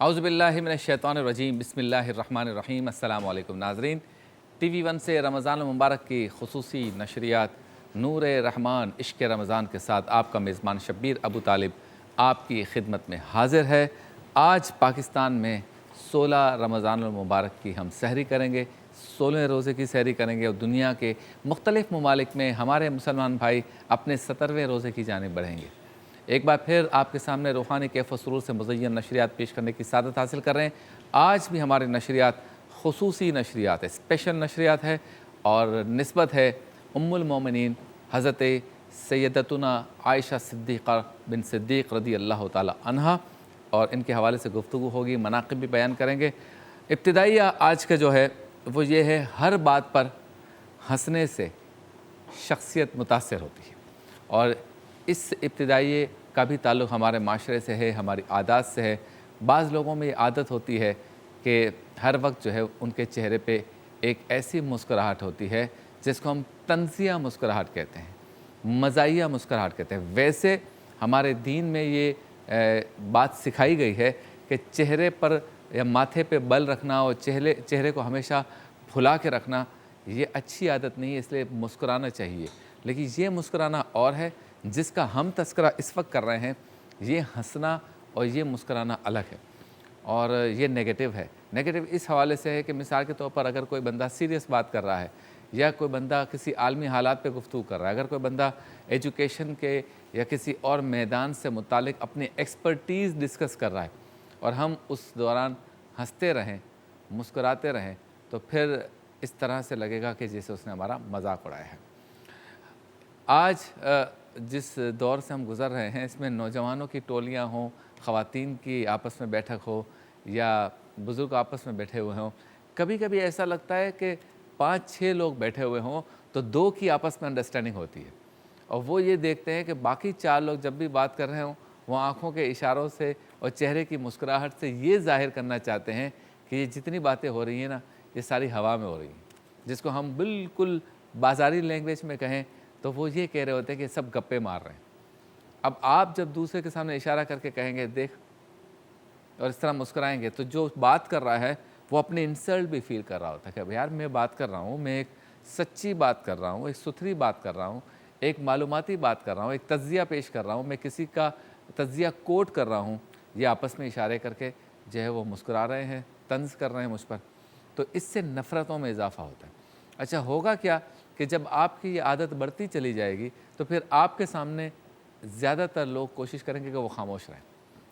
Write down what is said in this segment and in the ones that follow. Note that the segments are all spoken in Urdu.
اعوذ باللہ من الشیطان الرجیم بسم اللہ الرحمن الرحیم۔ السلام علیکم ناظرین، ٹی وی ون سے رمضان المبارک کی خصوصی نشریات نور رحمان عشق رمضان کے ساتھ آپ کا میزبان شبیر ابو طالب آپ کی خدمت میں حاضر ہے۔ آج پاکستان میں 16 رمضان المبارک کی ہم سحری کریں گے، 16 روزے کی سحری کریں گے اور دنیا کے مختلف ممالک میں ہمارے مسلمان بھائی اپنے 17ویں روزے کی جانب بڑھیں گے۔ ایک بار پھر آپ کے سامنے روحانی کیف و سرور سے مزین نشریات پیش کرنے کی سعادت حاصل کر رہے ہیں۔ آج بھی ہماری نشریات خصوصی نشریات ہے، اسپیشل نشریات ہے اور نسبت ہے ام المومنین حضرت سیدتنا عائشہ صدیقہ بن صدیق رضی اللہ تعالی عنہا، اور ان کے حوالے سے گفتگو ہوگی، مناقب بھی بیان کریں گے۔ ابتدائیہ آج کا جو ہے وہ یہ ہے، ہر بات پر ہنسنے سے شخصیت متاثر ہوتی ہے، اور اس ابتدائیے کا بھی تعلق ہمارے معاشرے سے ہے، ہماری عادات سے ہے۔ بعض لوگوں میں یہ عادت ہوتی ہے کہ ہر وقت جو ہے ان کے چہرے پہ ایک ایسی مسکراہٹ ہوتی ہے جس کو ہم طنزیہ مسکراہٹ کہتے ہیں، مزاحیہ مسکراہٹ کہتے ہیں۔ ویسے ہمارے دین میں یہ بات سکھائی گئی ہے کہ چہرے پر یا ماتھے پہ بل رکھنا اور چہرے کو ہمیشہ پھلا کے رکھنا یہ اچھی عادت نہیں ہے، اس لیے مسکرانا چاہیے۔ لیکن یہ مسکرانا اور ہے جس کا ہم تذکرہ اس وقت کر رہے ہیں، یہ ہنسنا اور یہ مسکرانا الگ ہے، اور یہ نیگیٹو ہے۔ نیگیٹو اس حوالے سے ہے کہ مثال کے طور پر اگر کوئی بندہ سیریس بات کر رہا ہے یا کوئی بندہ کسی عالمی حالات پہ گفتگو کر رہا ہے، اگر کوئی بندہ ایجوکیشن کے یا کسی اور میدان سے متعلق اپنی ایکسپرٹیز ڈسکس کر رہا ہے اور ہم اس دوران ہنستے رہیں، مسکراتے رہیں، تو پھر اس طرح سے لگے گا کہ جیسے اس نے ہمارا مذاق اڑایا ہے۔ آج جس دور سے ہم گزر رہے ہیں، اس میں نوجوانوں کی ٹولیاں ہوں، خواتین کی آپس میں بیٹھک ہو یا بزرگ آپس میں بیٹھے ہوئے ہوں، کبھی کبھی ایسا لگتا ہے کہ 5-6 لوگ بیٹھے ہوئے ہوں تو 2 کی آپس میں انڈرسٹینڈنگ ہوتی ہے، اور وہ یہ دیکھتے ہیں کہ باقی 4 لوگ جب بھی بات کر رہے ہوں وہ آنکھوں کے اشاروں سے اور چہرے کی مسکراہٹ سے یہ ظاہر کرنا چاہتے ہیں کہ یہ جتنی باتیں ہو رہی ہیں نا، یہ ساری ہوا میں ہو رہی ہیں۔ جس کو ہم بالکل بازاری لینگویج میں کہیں تو وہ یہ کہہ رہے ہوتے ہیں کہ سب گپے مار رہے ہیں۔ اب آپ جب دوسرے کے سامنے اشارہ کر کے کہیں گے دیکھ، اور اس طرح مسکرائیں گے، تو جو بات کر رہا ہے وہ اپنی انسلٹ بھی فیل کر رہا ہوتا ہے کہ یار میں بات کر رہا ہوں، میں ایک سچی بات کر رہا ہوں، ایک ستھری بات کر رہا ہوں، ایک معلوماتی بات کر رہا ہوں، ایک تجزیہ پیش کر رہا ہوں، میں کسی کا تجزیہ کوٹ کر رہا ہوں۔ یہ آپس میں اشارے کر کے جو ہے وہ مسکرا رہے ہیں، طنز کر رہے ہیں مجھ پر، تو اس سے نفرتوں میں اضافہ ہوتا ہے۔ اچھا ہوگا کیا کہ جب آپ کی یہ عادت بڑھتی چلی جائے گی تو پھر آپ کے سامنے زیادہ تر لوگ کوشش کریں گے کہ وہ خاموش رہیں۔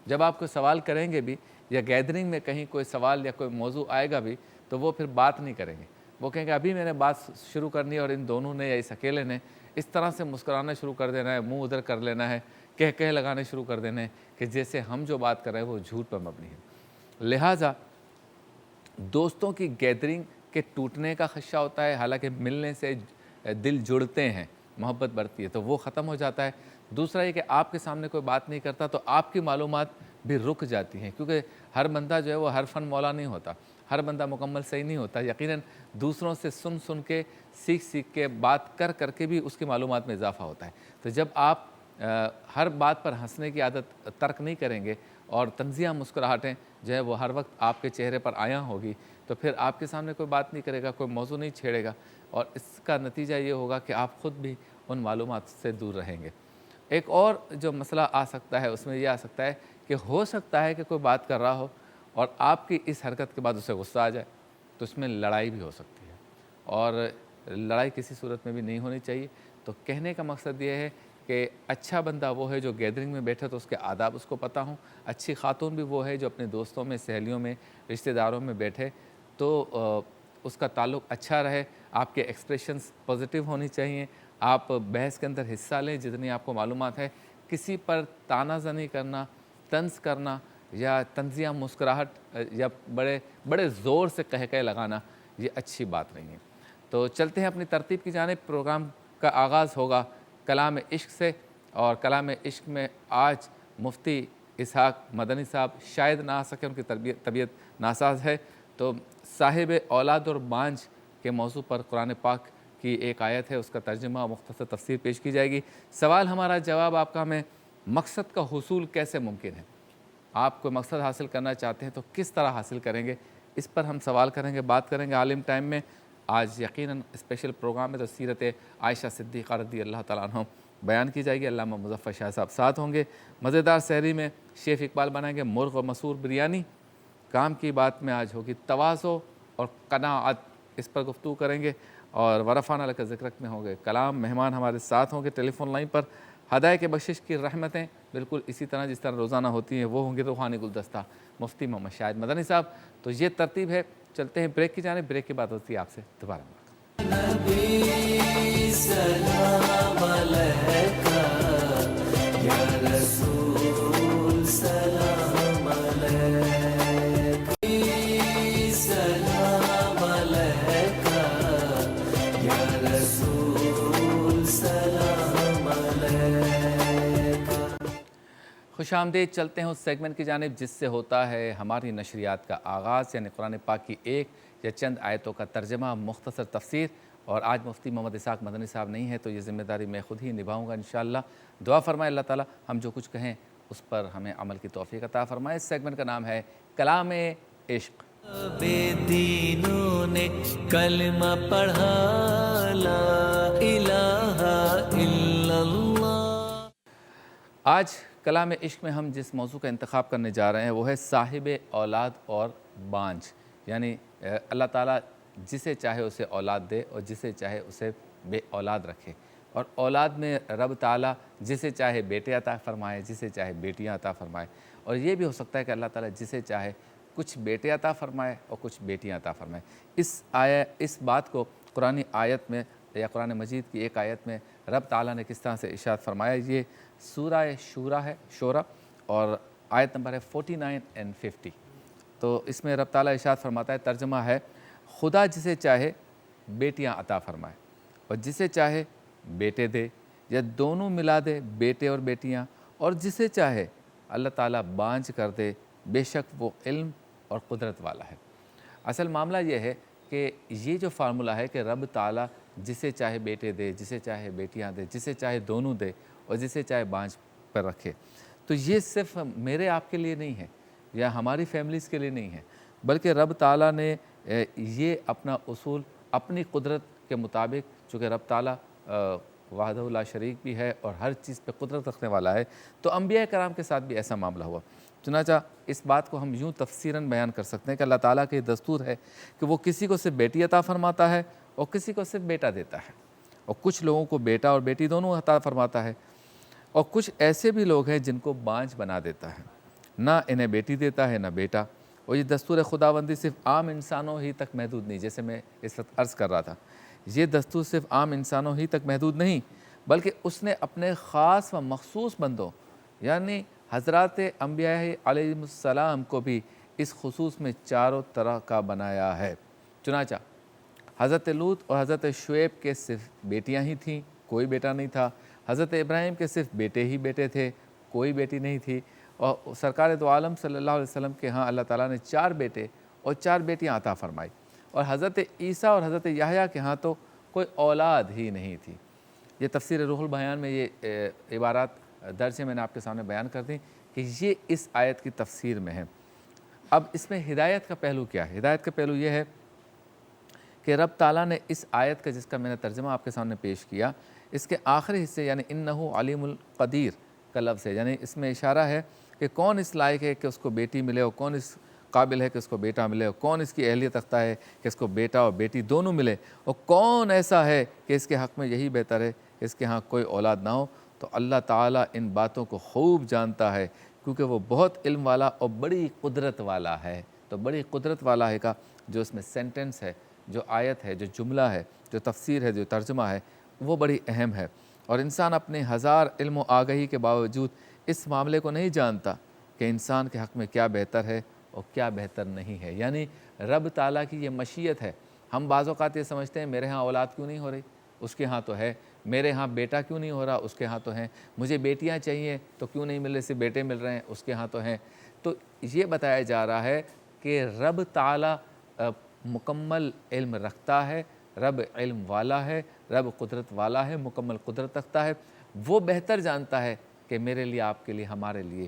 جب آپ کوئی سوال کریں گے بھی یا گیدرنگ میں کہیں کوئی سوال یا کوئی موضوع آئے گا بھی تو وہ پھر بات نہیں کریں گے، وہ کہیں گے ابھی میں نے بات شروع کرنی ہے اور ان دونوں نے یا اس اکیلے نے اس طرح سے مسکرانا شروع کر دینا ہے، منہ ادھر کر لینا ہے، کہہ لگانے شروع کر دینے ہیں کہ جیسے ہم جو بات کر رہے ہیں وہ جھوٹ پر مبنی ہے۔ لہٰذا دوستوں کی گیدرنگ کے ٹوٹنے کا خدشہ ہوتا ہے، حالانکہ ملنے سے دل جڑتے ہیں، محبت بڑھتی ہے، تو وہ ختم ہو جاتا ہے۔ دوسرا یہ کہ آپ کے سامنے کوئی بات نہیں کرتا تو آپ کی معلومات بھی رک جاتی ہیں، کیونکہ ہر بندہ جو ہے وہ ہر فن مولا نہیں ہوتا، ہر بندہ مکمل صحیح نہیں ہوتا۔ یقیناً دوسروں سے سن کے سیکھ کے بات کر کے بھی اس کی معلومات میں اضافہ ہوتا ہے۔ تو جب آپ ہر بات پر ہنسنے کی عادت ترک نہیں کریں گے اور طنزیہ مسکراہٹیں جو ہے وہ ہر وقت آپ کے چہرے پر آیا ہوگی، تو پھر آپ کے سامنے کوئی بات نہیں کرے گا، کوئی موضوع نہیں چھیڑے گا، اور اس کا نتیجہ یہ ہوگا کہ آپ خود بھی ان معلومات سے دور رہیں گے۔ ایک اور جو مسئلہ آ سکتا ہے اس میں یہ آ سکتا ہے کہ ہو سکتا ہے کہ کوئی بات کر رہا ہو اور آپ کی اس حرکت کے بعد اسے غصہ آ جائے، تو اس میں لڑائی بھی ہو سکتی ہے، اور لڑائی کسی صورت میں بھی نہیں ہونی چاہیے۔ تو کہنے کا مقصد یہ ہے کہ اچھا بندہ وہ ہے جو گیدرنگ میں بیٹھے تو اس کے آداب اس کو پتہ ہوں، اچھی خاتون بھی وہ ہے جو اپنے دوستوں میں، سہیلیوں میں، رشتہ داروں میں بیٹھے تو اس کا تعلق اچھا رہے، آپ کے ایکسپریشنز پازیٹیو ہونی چاہیے، آپ بحث کے اندر حصہ لیں جتنی آپ کو معلومات ہے۔ کسی پر طعنہ زنی کرنا، طنز کرنا یا طنزیہ مسکراہٹ یا بڑے زور سے کہہ لگانا یہ اچھی بات نہیں ہے۔ تو چلتے ہیں اپنی ترتیب کی جانب۔ پروگرام کا آغاز ہوگا کلام عشق سے، اور کلام عشق میں آج مفتی اسحاق مدنی صاحب شاید نہ آ سکے، ان کی طبیعت ناساز ہے، تو صاحب اولاد اور بانجھ کے موضوع پر قرآن پاک کی ایک آیت ہے، اس کا ترجمہ اور مختصر تفسیر پیش کی جائے گی۔ سوال ہمارا، جواب آپ کا ہمیں، مقصد کا حصول کیسے ممکن ہے؟ آپ کوئی مقصد حاصل کرنا چاہتے ہیں تو کس طرح حاصل کریں گے، اس پر ہم سوال کریں گے، بات کریں گے عالم ٹائم میں۔ آج یقیناً اسپیشل پروگرام ہے تو سیرت عائشہ صدیقہ رضی اللہ تعالیٰ عنہ بیان کی جائے گی۔ علامہ مظفر شاہ صاحب ساتھ ہوں گے۔ مزیدار سحری میں شیف اقبال بنائیں گے مرغ اور مسور بریانی۔ کام کی بات میں آج ہوگی تواضع اور قناعت، اس پر گفتگو کریں گے۔ اور ورفعنا لک ذکرک میں ہوں گے کلام، مہمان ہمارے ساتھ ہوں گے ٹیلی فون لائن پر۔ ہدایہ کے بخشش کی رحمتیں بالکل اسی طرح جس طرح روزانہ ہوتی ہیں وہ ہوں گے روحانی گلدستہ مفتی محمد شاہد مدنی صاحب۔ تو یہ ترتیب ہے، چلتے ہیں بریک کی جانب، بریک کے بعد ہوتی ہے آپ سے دوبارہ ملاقات۔ نبی سلام علیکہ یا رسول سلام علیکہ، سلام علیکہ یا رسول سلام علیکہ۔ خوش آمدید، چلتے ہیں اس سیگمنٹ کی جانب جس سے ہوتا ہے ہماری نشریات کا آغاز، یعنی قرآن پاک کی ایک یا چند آیتوں کا ترجمہ، مختصر تفسیر۔ اور آج مفتی محمد اسحاق مدنی صاحب نہیں ہے تو یہ ذمہ داری میں خود ہی نبھاؤں گا انشاءاللہ۔ دعا فرمائے اللہ تعالیٰ ہم جو کچھ کہیں اس پر ہمیں عمل کی توفیق عطا فرمائے۔ اس سیگمنٹ کا نام ہے کلام عشق۔ بے دینوں نے کلمہ پڑھا لا الہ الا اللہ۔ آج کلام عشق میں ہم جس موضوع کا انتخاب کرنے جا رہے ہیں وہ ہے صاحب اولاد اور بانجھ، یعنی اللہ تعالیٰ جسے چاہے اسے اولاد دے اور جسے چاہے اسے بے اولاد رکھے۔ اور اولاد میں رب تعالیٰ جسے چاہے بیٹے عطا فرمائے، جسے چاہے بیٹیاں عطا فرمائے، اور یہ بھی ہو سکتا ہے کہ اللہ تعالیٰ جسے چاہے کچھ بیٹے عطا فرمائے اور کچھ بیٹیاں عطا فرمائے۔ اس بات کو قرآن آیت میں یا قرآن مجید کی ایک آیت میں رب تعالیٰ نے کس طرح سے ارشاد فرمایا، یہ سورہ شورا اور آیت نمبر ہے 49 اور 50۔ تو اس میں رب تعالیٰ ارشاد فرماتا ہے، ترجمہ ہے، خدا جسے چاہے بیٹیاں عطا فرمائے اور جسے چاہے بیٹے دے یا دونوں ملا دے، بیٹے اور بیٹیاں، اور جسے چاہے اللہ تعالیٰ بانجھ کر دے، بے شک وہ علم اور قدرت والا ہے۔ اصل معاملہ یہ ہے کہ یہ جو فارمولہ ہے کہ رب تعالیٰ جسے چاہے بیٹے دے، جسے چاہے بیٹیاں دے، جسے چاہے دونوں دے اور جسے چاہے بانجھ پر رکھے، تو یہ صرف میرے آپ کے لیے نہیں ہے یا ہماری فیملیز کے لیے نہیں ہے، بلکہ رب تعالیٰ نے یہ اپنا اصول اپنی قدرت کے مطابق، چونکہ رب تعالیٰ وحدہ لا شریک بھی ہے اور ہر چیز پہ قدرت رکھنے والا ہے، تو انبیاء کرام کے ساتھ بھی ایسا معاملہ ہوا۔ چنانچہ اس بات کو ہم یوں تفصیلاً بیان کر سکتے ہیں کہ اللہ تعالیٰ کے دستور ہے کہ وہ کسی کو صرف بیٹی عطا فرماتا ہے اور کسی کو صرف بیٹا دیتا ہے، اور کچھ لوگوں کو بیٹا اور بیٹی دونوں عطا فرماتا ہے، اور کچھ ایسے بھی لوگ ہیں جن کو بانجھ بنا دیتا ہے، نہ انہیں بیٹی دیتا ہے نہ بیٹا۔ اور یہ دستور خداوندی صرف عام انسانوں ہی تک محدود نہیں، جیسے میں اس وقت عرض کر رہا تھا، یہ دستور صرف عام انسانوں ہی تک محدود نہیں، بلکہ اس نے اپنے خاص و مخصوص بندوں یعنی حضرات انبیاء علیہ السلام کو بھی اس خصوص میں چاروں طرح کا بنایا ہے۔ چنانچہ حضرت لوط اور حضرت شعیب کے صرف بیٹیاں ہی تھیں، کوئی بیٹا نہیں تھا۔ حضرت ابراہیم کے صرف بیٹے ہی بیٹے تھے، کوئی بیٹی نہیں تھی۔ اور سرکار دو عالم صلی اللہ علیہ وسلم کے ہاں اللہ تعالیٰ نے 4 بیٹے اور 4 بیٹیاں عطا فرمائی، اور حضرت عیسیٰ اور حضرت یحییٰ کے ہاں تو کوئی اولاد ہی نہیں تھی۔ یہ تفسیر روح البیان میں یہ عبارات درج ہیں، میں نے آپ کے سامنے بیان کر دیں کہ یہ اس آیت کی تفسیر میں ہے۔ اب اس میں ہدایت کا پہلو کیا ہے؟ ہدایت کا پہلو یہ ہے کہ رب تعالیٰ نے اس آیت کا، جس کا میں نے ترجمہ آپ کے سامنے پیش کیا، اس کے آخری حصے یعنی انہو علیم القدیر کا لفظ ہے، یعنی اس میں اشارہ ہے کہ کون اس لائق ہے کہ اس کو بیٹی ملے اور کون اس قابل ہے کہ اس کو بیٹا ملے، اور کون اس کی اہلیت رکھتا ہے کہ اس کو بیٹا اور بیٹی دونوں ملے، اور کون ایسا ہے کہ اس کے حق میں یہی بہتر ہے کہ اس کے ہاں کوئی اولاد نہ ہو۔ تو اللہ تعالیٰ ان باتوں کو خوب جانتا ہے کیونکہ وہ بہت علم والا اور بڑی قدرت والا ہے۔ تو بڑی قدرت والا ہے کا جو اس میں سینٹنس ہے، جو آیت ہے، جو جملہ ہے، جو تفسیر ہے، جو ترجمہ ہے، وہ بڑی اہم ہے، اور انسان اپنے ہزار علم و آگہی کے باوجود اس معاملے کو نہیں جانتا کہ انسان کے حق میں کیا بہتر ہے اور کیا بہتر نہیں ہے۔ یعنی رب تعالیٰ کی یہ مشیت ہے۔ ہم بعض اوقات یہ سمجھتے ہیں میرے ہاں اولاد کیوں نہیں ہو رہی، اس کے ہاں تو ہے، میرے ہاں بیٹا کیوں نہیں ہو رہا، اس کے ہاں تو ہیں، مجھے بیٹیاں چاہیے تو کیوں نہیں مل رہے، صرف بیٹے مل رہے ہیں، اس کے ہاں تو ہیں۔ تو یہ بتایا جا رہا ہے کہ رب تعالیٰ مکمل علم رکھتا ہے، رب علم والا ہے، رب قدرت والا ہے، مکمل قدرت رکھتا ہے، وہ بہتر جانتا ہے کہ میرے لیے، آپ کے لیے، ہمارے لیے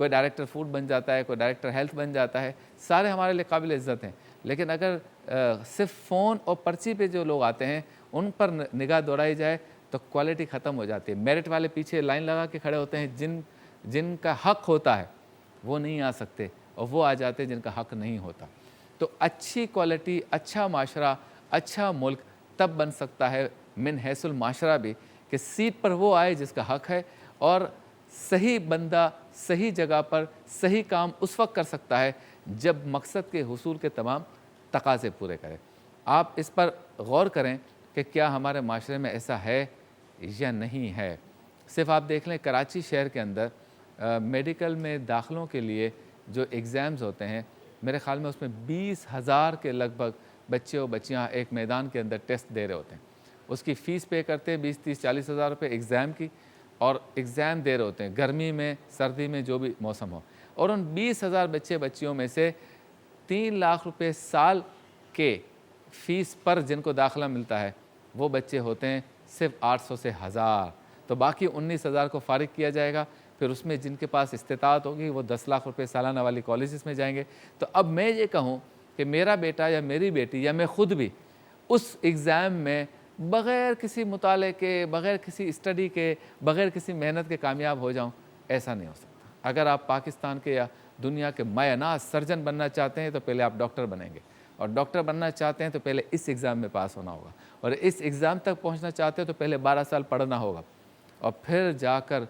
کوئی ڈائریکٹر فوڈ بن جاتا ہے، کوئی ڈائریکٹر ہیلتھ بن جاتا ہے، سارے ہمارے لیے قابل عزت ہیں. لیکن اگر صرف فون اور پرچی پہ جو لوگ آتے ہیں ان پر نگاہ دوڑائی جائے تو کوالٹی ختم ہو جاتی ہے. میرٹ والے پیچھے لائن لگا کے کھڑے ہوتے ہیں، جن کا حق ہوتا ہے وہ نہیں آ سکتے، اور وہ آ جاتے ہیں جن کا حق نہیں ہوتا. تو اچھی کوالٹی، اچھا معاشرہ، اچھا ملک تب بن سکتا ہے من حیث المعاشرہ بھی کہ سیٹ پر وہ آئے جس کا حق ہے، اور صحیح بندہ صحیح جگہ پر صحیح کام اس وقت کر سکتا ہے جب مقصد کے حصول کے تمام تقاضے پورے کرے. آپ اس پر غور کریں کہ کیا ہمارے معاشرے میں ایسا ہے یا نہیں ہے. صرف آپ دیکھ لیں کراچی شہر کے اندر میڈیکل میں داخلوں کے لیے جو ایگزامز ہوتے ہیں، میرے خیال میں اس میں 20,000 کے لگ بھگ بچے و بچیاں ایک میدان کے اندر ٹیسٹ دے رہے ہوتے ہیں. اس کی فیس پے کرتے ہیں 20, 30, 40 ہزار روپے ایگزام کی، اور ایگزام دے رہے ہوتے ہیں گرمی میں، سردی میں، جو بھی موسم ہو. اور ان 20,000 بچے بچیوں میں سے 3 لاکھ روپے سال کے فیس پر جن کو داخلہ ملتا ہے وہ بچے ہوتے ہیں صرف 800 سے 1000. تو باقی 19,000 کو فارغ کیا جائے گا. پھر اس میں جن کے پاس استطاعت ہوگی وہ 10 لاکھ روپے سالانہ والی کالجز میں جائیں گے. تو اب میں یہ کہوں کہ میرا بیٹا یا میری بیٹی یا میں خود بھی اس ایگزام میں بغیر کسی مطالعے کے، بغیر کسی اسٹڈی کے، بغیر کسی محنت کے کامیاب ہو جاؤں، ایسا نہیں ہو سکتا. اگر آپ پاکستان کے یا دنیا کے مایہ ناز سرجن بننا چاہتے ہیں تو پہلے آپ ڈاکٹر بنیں گے، اور ڈاکٹر بننا چاہتے ہیں تو پہلے اس ایگزام میں پاس ہونا ہوگا، اور اس ایگزام تک پہنچنا چاہتے ہیں تو پہلے 12 سال پڑھنا ہوگا، اور پھر جا کر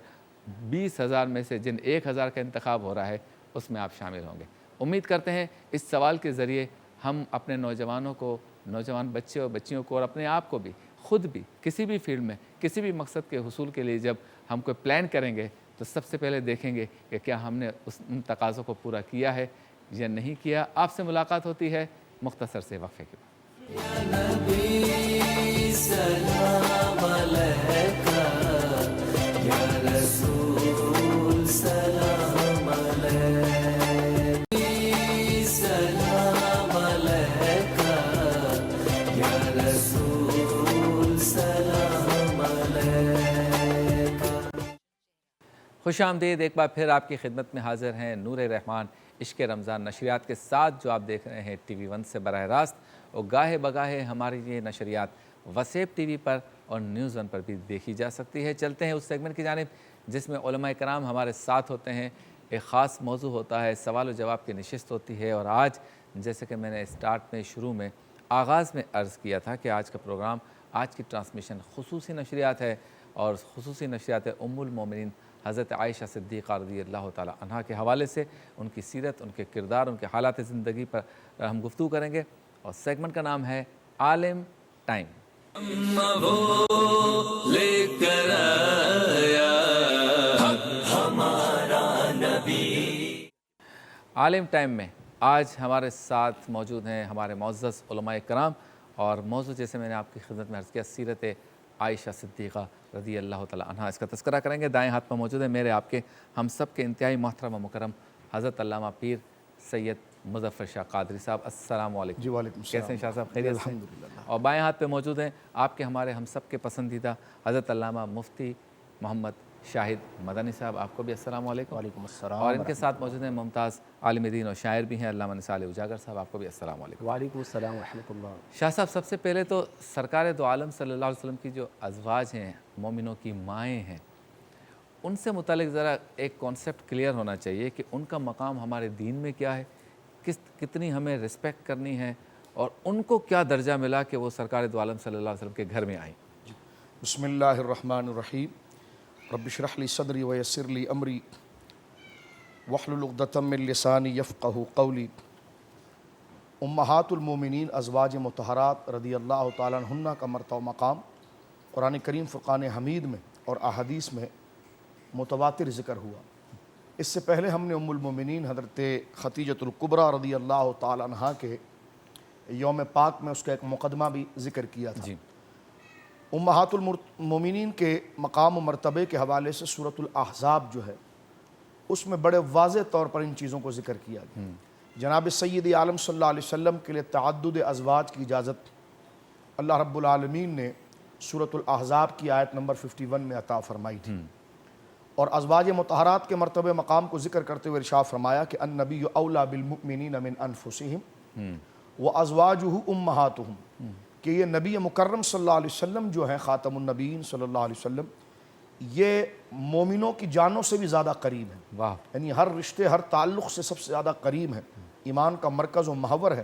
20,000 میں سے جن 1,000 کا انتخاب ہو رہا ہے اس میں آپ شامل ہوں گے. امید کرتے ہیں اس سوال کے ذریعے ہم اپنے نوجوانوں کو، نوجوان بچے اور بچیوں کو، اور اپنے آپ کو بھی، خود بھی کسی بھی فیلڈ میں کسی بھی مقصد کے حصول کے لیے جب ہم کوئی پلان کریں گے تو سب سے پہلے دیکھیں گے کہ کیا ہم نے ان تقاضوں کو پورا کیا ہے یا نہیں کیا. آپ سے ملاقات ہوتی ہے مختصر سے وقفے کے بعد. یا نبی سلام علیکہ، یا رسول سلام علیکہ، سلام علیکہ، یا رسول سلام علیکہ. خوش آمدید. ایک بار پھر آپ کی خدمت میں حاضر ہیں نور رحمان عشق رمضان نشریات کے ساتھ، جو آپ دیکھ رہے ہیں ٹی وی 1 سے براہ راست، اور گاہے بگاہے ہماری یہ نشریات وسیب ٹی وی پر اور نیوز 1 پر بھی دیکھی جا سکتی ہے. چلتے ہیں اس سیگمنٹ کی جانب جس میں علماء کرام ہمارے ساتھ ہوتے ہیں. ایک خاص موضوع ہوتا ہے، سوال و جواب کی نشست ہوتی ہے. اور آج جیسے کہ میں نے اسٹارٹ میں، شروع میں، آغاز میں عرض کیا تھا کہ آج کا پروگرام، آج کی ٹرانسمیشن خصوصی نشریات ہے، اور خصوصی نشریات ام المومنین حضرت عائشہ صدیقہ رضی اللہ تعالی عنہا کے حوالے سے، ان کی سیرت، ان کے کردار، ان کے حالات زندگی پر ہم گفتگو کریں گے. اور سیگمنٹ کا نام ہے عالم ٹائم. وہ لے کر آیا ہمارا نبی. عالم ٹائم میں آج ہمارے ساتھ موجود ہیں ہمارے معزز علماء کرام، اور موضوع جیسے میں نے آپ کی خدمت میں عرض کیا، سیرت عائشہ صدیقہ رضی اللہ تعالی عنہا، اس کا تذکرہ کریں گے. دائیں ہاتھ پر موجود ہے میرے، آپ کے، ہم سب کے انتہائی محترم و مکرم حضرت علامہ پیر سید مظفر شاہ قادری صاحب. السلام علیکم. جی وعلیکم السلام. کیسے ہیں شاہ صاحب؟ خیریت سے؟ الحمدللہ. اور بائیں ہاتھ پہ موجود ہیں آپ کے، ہمارے، ہم سب کے پسندیدہ حضرت علامہ مفتی محمد شاہد مدنی صاحب. آپ کو بھی السلام علیکم. وعلیکم السلام. اور ان کے ساتھ موجود ہیں ممتاز عالم دین اور شاعر بھی ہیں علامہ نثار اجاگر صاحب. آپ کو بھی السلام علیکم. وعلیکم السلام ورحمۃ اللہ. شاہ صاحب، سب سے پہلے تو سرکار دو عالم صلی اللہ علیہ وسلم کی جو ازواج ہیں، مومنوں کی مائیں ہیں، ان سے متعلق ذرا ایک کانسیپٹ کلیئر ہونا چاہیے کہ ان کا مقام ہمارے دین میں کیا ہے، کتنی ہمیں رسپیکٹ کرنی ہے، اور ان کو کیا درجہ ملا کہ وہ سرکار دو عالم صلی اللہ علیہ وسلم کے گھر میں آئیں. بسم اللہ الرحمن الرحیم. رب اشرح لی صدری ویسر لی امری واحلل عقدۃ من لسانی یفقہوا قولی. امہات المومنین ازواج مطہرات رضی اللہ تعالیٰ عنہن کا مرتبہ و مقام قرآن کریم فرقان حمید میں اور احادیث میں متواتر ذکر ہوا. اس سے پہلے ہم نے ام المومنین حضرت خدیجۃ الکبریٰ رضی اللہ تعالیٰ عنہا کے یوم پاک میں اس کا ایک مقدمہ بھی ذکر کیا تھا. جی. امہات المومنین کے مقام و مرتبے کے حوالے سے سورۃ الاحزاب جو ہے اس میں بڑے واضح طور پر ان چیزوں کو ذکر کیا گیا. جناب سید عالم صلی اللہ علیہ وسلم کے لیے تعدد ازواج کی اجازت اللہ رب العالمین نے سورۃ الاحزاب کی آیت نمبر 51 میں عطا فرمائی تھی. اور ازواج مطہرات کے مرتبہ مقام کو ذکر کرتے ہوئے ارشاد فرمایا کہ النبی اولیٰ بالمؤمنین من انفسہم وازواجہ امہاتہم، کہ یہ نبی مکرم صلی اللہ علیہ وسلم جو ہیں خاتم النبیین صلی اللہ علیہ وسلم، یہ مومنوں کی جانوں سے بھی زیادہ قریب ہیں. واہ. یعنی ہر رشتے ہر تعلق سے سب سے زیادہ قریب ہیں. ایمان کا مرکز و محور ہے،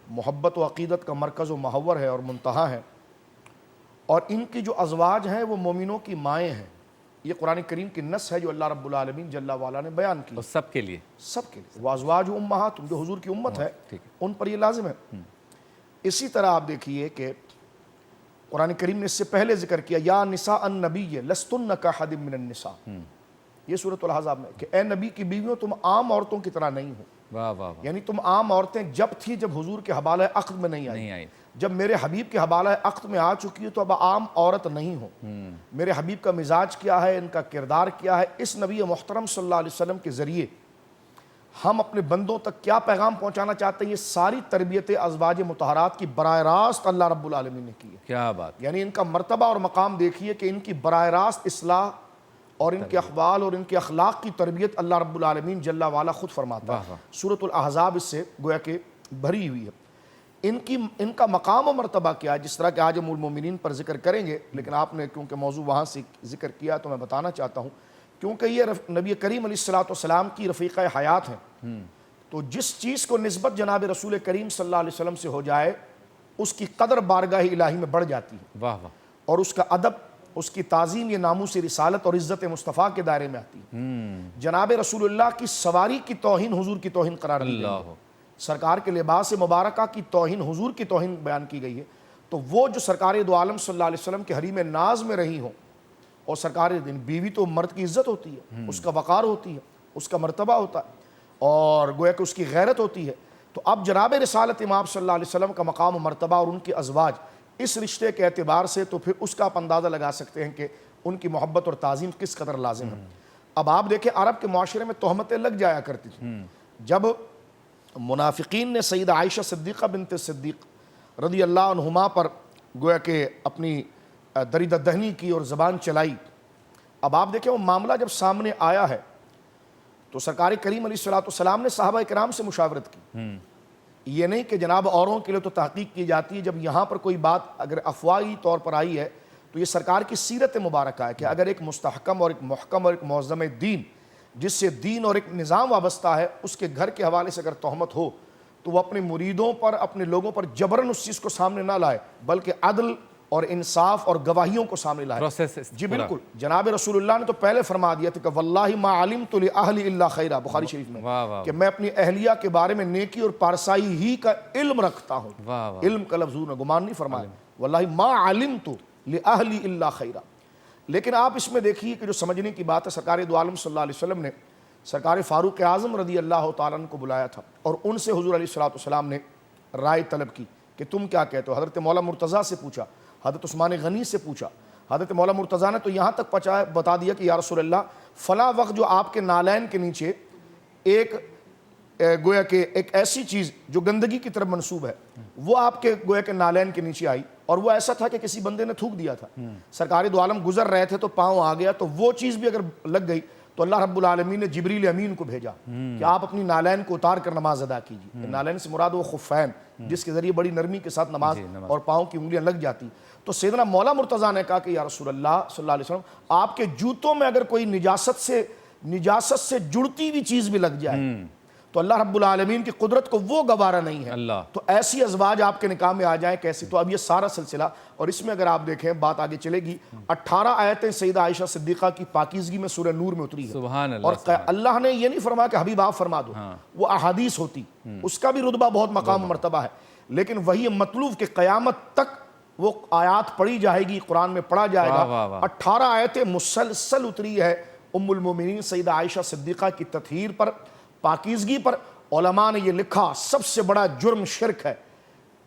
محبت و عقیدت کا مرکز و محور ہے اور منتہا ہے. اور ان کی جو ازواج ہیں وہ مومنوں کی مائیں ہیں. یہ قرآن کریم کی نص ہے جو اللہ رب العالمین جل وعلا نے بیان کی. اور سب کے لیے، سب کے لیے. وازواج امہاتہم جو حضور کی امت ہے ان پر یہ لازم ہے. اسی طرح آپ دیکھیے کہ قرآن کریم نے اس سے پہلے ذکر کیا یا نساء النبی لستن کاحد من النساء، یہ سورۃ الاحزاب میں، کہ اے نبی کی بیویوں تم عام عورتوں کی طرح نہیں ہو. واہ واہ واہ. یعنی تم عام عورتیں جب تھی جب حضور کے حوالہ عقد میں نہیں آئی. جب میرے حبیب کے حوالہ عقد میں آ چکی ہے تو اب عام عورت نہیں ہو. میرے حبیب کا مزاج کیا ہے، ان کا کردار کیا ہے، اس نبی محترم صلی اللہ علیہ وسلم کے ذریعے ہم اپنے بندوں تک کیا پیغام پہنچانا چاہتے ہیں، یہ ساری تربیت ازواج مطہرات کی براہ راست اللہ رب العالمین نے کی ہے. کیا بات. یعنی ان کا مرتبہ اور مقام دیکھیے کہ ان کی براہ راست اصلاح اور ان کے اقوال اور ان کے اخلاق کی تربیت اللہ رب العالمین جل وعلا خود فرماتا ہے. سورۃ الاحزاب اس سے گویا کہ بھری ہوئی ہے. ان کا مقام و مرتبہ کیا ہے، جس طرح کہ آج ام المومنین پر ذکر کریں گے، لیکن آپ نے کیونکہ موضوع وہاں سے ذکر کیا تو میں بتانا چاہتا ہوں، کیونکہ یہ نبی کریم علیہ السلام کی رفیقہ حیات ہیں. تو جس چیز کو نسبت جناب رسول کریم صلی اللہ علیہ وسلم سے ہو جائے اس کی قدر بارگاہ الہی میں بڑھ جاتی ہے. واہ واہ. اور اس کا ادب، اس کی تعظیم یہ ناموس رسالت اور عزت مصطفیٰ کے دائرے میں آتی ہے. جناب رسول اللہ کی سواری کی توہین حضور کی توہین قرار دی گئی ہے. سرکار کے لباس مبارکہ کی توہین حضور کی توہین بیان کی گئی ہے. تو وہ جو سرکار دو عالم صلی اللہ علیہ وسلم کے حریم ناز میں رہی ہوں، اور سرکار دین بیوی تو مرد کی عزت ہوتی ہے، اس کا وقار ہوتی ہے، اس کا مرتبہ ہوتا ہے، اور گویا کہ اس کی غیرت ہوتی ہے. تو اب جناب رسالت امام صلی اللہ علیہ وسلم کا مقام و مرتبہ اور ان کے ازواج اس رشتے کے اعتبار سے تو پھر اس کا آپ اندازہ لگا سکتے ہیں کہ ان کی محبت اور تعظیم کس قدر لازم ہے. اب آپ دیکھیں عرب کے معاشرے میں تہمتیں لگ جایا کرتی تھیں. جب منافقین نے سیدہ عائشہ صدیقہ بنت صدیق رضی اللہ عنہما پر گویا کہ اپنی دریدہ دہنی کی اور زبان چلائی، اب آپ دیکھیں وہ معاملہ جب سامنے آیا ہے تو سرکار کریم علیہ السلام نے صحابہ کرام سے مشاورت کی. یہ نہیں کہ جناب اوروں کے لیے تو تحقیق کی جاتی ہے، جب یہاں پر کوئی بات اگر افواہی طور پر آئی ہے تو یہ سرکار کی سیرت مبارکہ ہے کہ اگر ایک مستحکم اور ایک محکم اور ایک معظم دین جس سے دین اور ایک نظام وابستہ ہے اس کے گھر کے حوالے سے اگر تہمت ہو تو وہ اپنے مریدوں پر، اپنے لوگوں پر جبراً اس چیز کو سامنے نہ لائے، بلکہ عدل اور انصاف اور گواہیوں کو سامنے لائے. جی بالکل. جناب رسول اللہ نے تو پہلے فرما دیا تھا کہ واللہ ما علمت لأہل الا خیرا، بخاری شریف میں، کہ میں اپنی اہلیہ کے بارے میں نیکی اور پارسائی ہی کا علم رکھتا ہوں. علم کا لفظ نے گمان نہیں فرمایا، واللہ ما علمت لأہل الا خیرا. لیکن آپ اس میں دیکھیے کہ جو سمجھنے کی بات ہے، سرکار دو عالم صلی اللہ علیہ وسلم نے سرکار فاروق اعظم رضی اللہ تعالیٰ عنہ کو بلایا تھا اور ان سے حضور علیہ السلام نے رائے طلب کی کہ تم کیا کہتے ہو. حضرت مولا مرتضیٰ سے پوچھا، حضرت عثمان غنی سے پوچھا. حضرت مولا مرتضیٰ نے تو یہاں تک بتا دیا کہ یا رسول اللہ فلاں وقت جو آپ کے نالین کے نیچے ایک گویا کہ ایک ایسی چیز جو گندگی کی طرف منسوب ہے وہ آپ کے گویا کہ نالین کے نیچے آئی، اور وہ ایسا تھا کہ کسی بندے نے تھوک دیا تھا. سرکار دو عالم گزر رہے تھے تو پاؤں آ گیا، تو وہ چیز بھی اگر لگ گئی تو اللہ رب العالمین نے جبریل امین کو بھیجا کہ آپ اپنی نالین کو اتار کر نماز ادا کیجیے. نالین سے مراد وہ خفین جس کے ذریعے بڑی نرمی کے ساتھ نماز اور پاؤں کی انگلیاں لگ جاتی. تو سیدنا مولا مرتضیٰ نے کہا کہ یا رسول اللہ صلی اللہ علیہ وسلم آپ کے جوتوں میں اگر کوئی نجاست سے جڑتی ہوئی چیز بھی لگ جائے تو اللہ رب العالمین کی قدرت کو وہ گوارا نہیں ہے. تو ایسی ازواج آپ کے نکاح میں آ جائیں کیسی. تو اب یہ سارا سلسلہ، اور اس میں اگر آپ دیکھیں بات آگے چلے گی، 18 آیتیں سیدہ عائشہ صدیقہ کی پاکیزگی میں سورہ نور میں اتری ہے. اور اللہ نے یہ نہیں فرمایا کہ حبیب آپ فرما دو، وہ احادیث ہوتی، اس کا بھی رتبہ بہت مقام و مرتبہ ہے، لیکن وہی مطلوب کہ قیامت تک وہ آیات پڑھی جائے گی، قرآن میں پڑھا جائے گا. 18 آیتیں مسلسل اتری ہے ام المومنین سیدہ عائشہ صدیقہ کی تطہیر پر، پاکیزگی پر. علماء نے یہ لکھا سب سے بڑا جرم شرک ہے،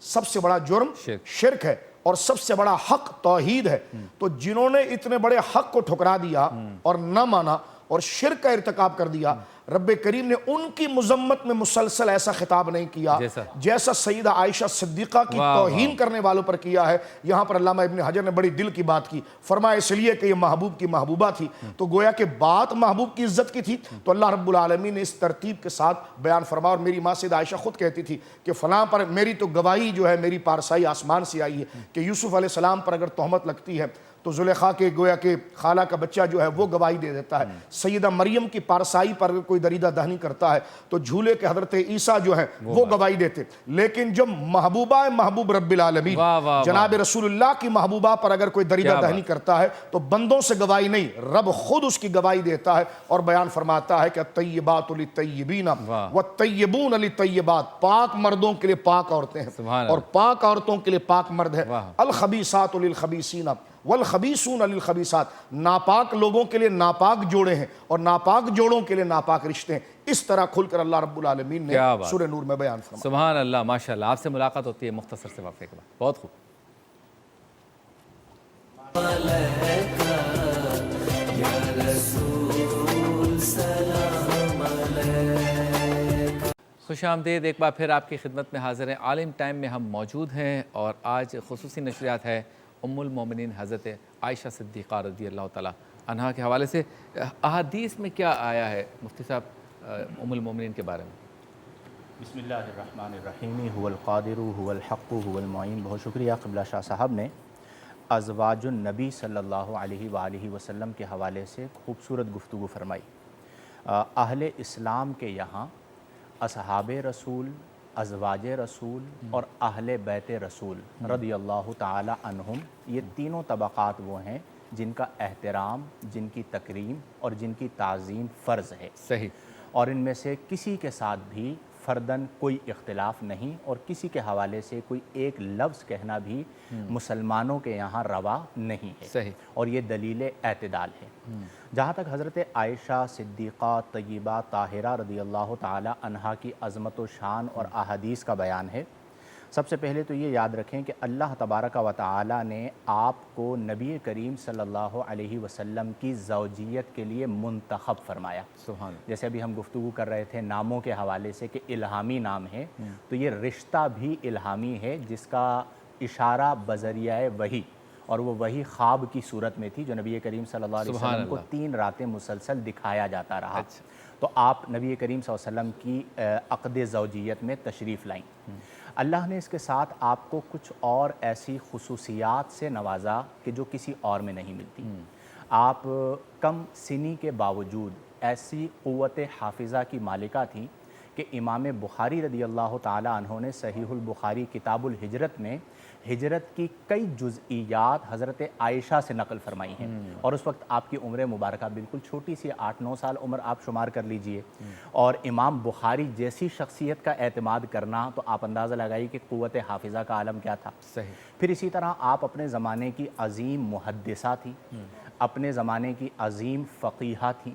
سب سے بڑا جرم شرک ہے، اور سب سے بڑا حق توحید ہے. تو جنہوں نے اتنے بڑے حق کو ٹھکرا دیا اور نہ مانا اور شرک کا ارتکاب کر دیا، رب کریم نے ان کی مذمت میں مسلسل ایسا خطاب نہیں کیا جیسا سیدہ عائشہ صدیقہ کی توہین کرنے والوں پر کیا ہے۔ یہاں پر علامہ ابن حجر نے بڑی دل کی بات کی، فرمایا اس لیے کہ یہ محبوب کی محبوبہ تھی، تو گویا کہ بات محبوب کی عزت کی تھی، تو اللہ رب العالمین نے اس ترتیب کے ساتھ بیان فرمایا۔ اور میری ماں سیدہ عائشہ خود کہتی تھی کہ فلاں پر میری تو گواہی جو ہے میری پارسائی آسمان سے آئی ہے کہ یوسف علیہ السلام پر اگر تہمت لگتی ہے تو زلیخا کے گویا کہ خالہ کا بچہ جو ہے وہ گواہی دے دیتا ہے، سیدہ مریم کی پارسائی پر اگر کوئی دریدہ دہنی کرتا ہے تو جھولے کے حضرت عیسیٰ جو ہے وہ گواہی دیتے، لیکن جو محبوبہ محبوب رب العالمین جناب رسول اللہ کی محبوبہ پر اگر کوئی دریدہ دہنی کرتا ہے تو بندوں سے گواہی نہیں، رب خود اس کی گواہی دیتا ہے اور بیان فرماتا ہے کہ الطیبات للطیبین والطیبون للطیبات، پاک مردوں کے لیے پاک عورتیں ہیں اور پاک عورتوں کے لیے پاک مرد ہے، الخبیثات للخبیثین والخبیثون للخبیثات، ناپاک لوگوں کے لیے ناپاک جوڑے ہیں اور ناپاک جوڑوں کے لیے ناپاک رشتے ہیں۔ اس طرح کھل کر اللہ رب العالمین نے سورہ نور میں بیان فرمایا۔ سبحان اللہ، ماشاءاللہ۔ آپ سے ملاقات ہوتی ہے مختصر سے وقفے کے بعد۔ بہت خوب۔ یا رسول سلام علیک۔ خوش آمدید، ایک بار پھر آپ کی خدمت میں حاضر ہیں۔ عالم ٹائم میں ہم موجود ہیں اور آج خصوصی نشریات ہے ام المومنین حضرت عائشہ صدیقہ رضی اللہ تعالیٰ عنہا کے حوالے سے۔ احادیث میں کیا آیا ہے مفتی صاحب ام المومنین کے بارے میں؟ بسم اللہ الرحمن الرحیم، هو القادر هو الحق هو المعین۔ بہت شکریہ قبلہ شاہ صاحب نے ازواج النبی صلی اللہ علیہ وآلہ وسلم کے حوالے سے خوبصورت گفتگو فرمائی۔ اہل اسلام کے یہاں اصحاب رسول، ازواج رسول اور اہل بیت رسول رضی اللہ تعالی عنہم، یہ تینوں طبقات وہ ہیں جن کا احترام، جن کی تکریم اور جن کی تعظیم فرض ہے۔ صحیح۔ اور ان میں سے کسی کے ساتھ بھی فرداً کوئی اختلاف نہیں اور کسی کے حوالے سے کوئی ایک لفظ کہنا بھی مسلمانوں کے یہاں روا نہیں ہے۔ صحیح۔ اور یہ دلیل اعتدال ہے۔ جہاں تک حضرت عائشہ صدیقہ طیبہ طاہرہ رضی اللہ تعالی عنہا کی عظمت و شان اور احادیث کا بیان ہے، سب سے پہلے تو یہ یاد رکھیں کہ اللہ تبارک و تعالی نے آپ کو نبی کریم صلی اللہ علیہ وسلم کی زوجیت کے لیے منتخب فرمایا۔ سبحان۔ جیسے ابھی ہم گفتگو کر رہے تھے ناموں کے حوالے سے کہ الہامی نام ہے، تو یہ رشتہ بھی الہامی ہے جس کا اشارہ بذریعہ وحی، اور وہ وحی خواب کی صورت میں تھی جو نبی کریم صلی اللہ علیہ وسلم کو 3 راتیں مسلسل دکھایا جاتا رہا۔ تو آپ نبی کریم صلی اللہ علیہ وسلم کی عقد زوجیت میں تشریف لائیں۔ اللہ نے اس کے ساتھ آپ کو کچھ اور ایسی خصوصیات سے نوازا کہ جو کسی اور میں نہیں ملتی۔ آپ کم سنی کے باوجود ایسی قوت حافظہ کی مالکہ تھیں کہ امام بخاری رضی اللہ تعالی عنہ نے صحیح البخاری کتاب الہجرت میں ہجرت کی کئی جزئیات حضرت عائشہ سے نقل فرمائی ہیں، اور اس وقت آپ کی عمر مبارکہ بالکل چھوٹی سی 8-9 سال عمر آپ شمار کر لیجئے، اور امام بخاری جیسی شخصیت کا اعتماد کرنا تو آپ اندازہ لگائیے کہ قوت حافظہ کا عالم کیا تھا۔ صحیح۔ پھر اسی طرح آپ اپنے زمانے کی عظیم محدثہ تھی، اپنے زمانے کی عظیم فقیہہ تھیں،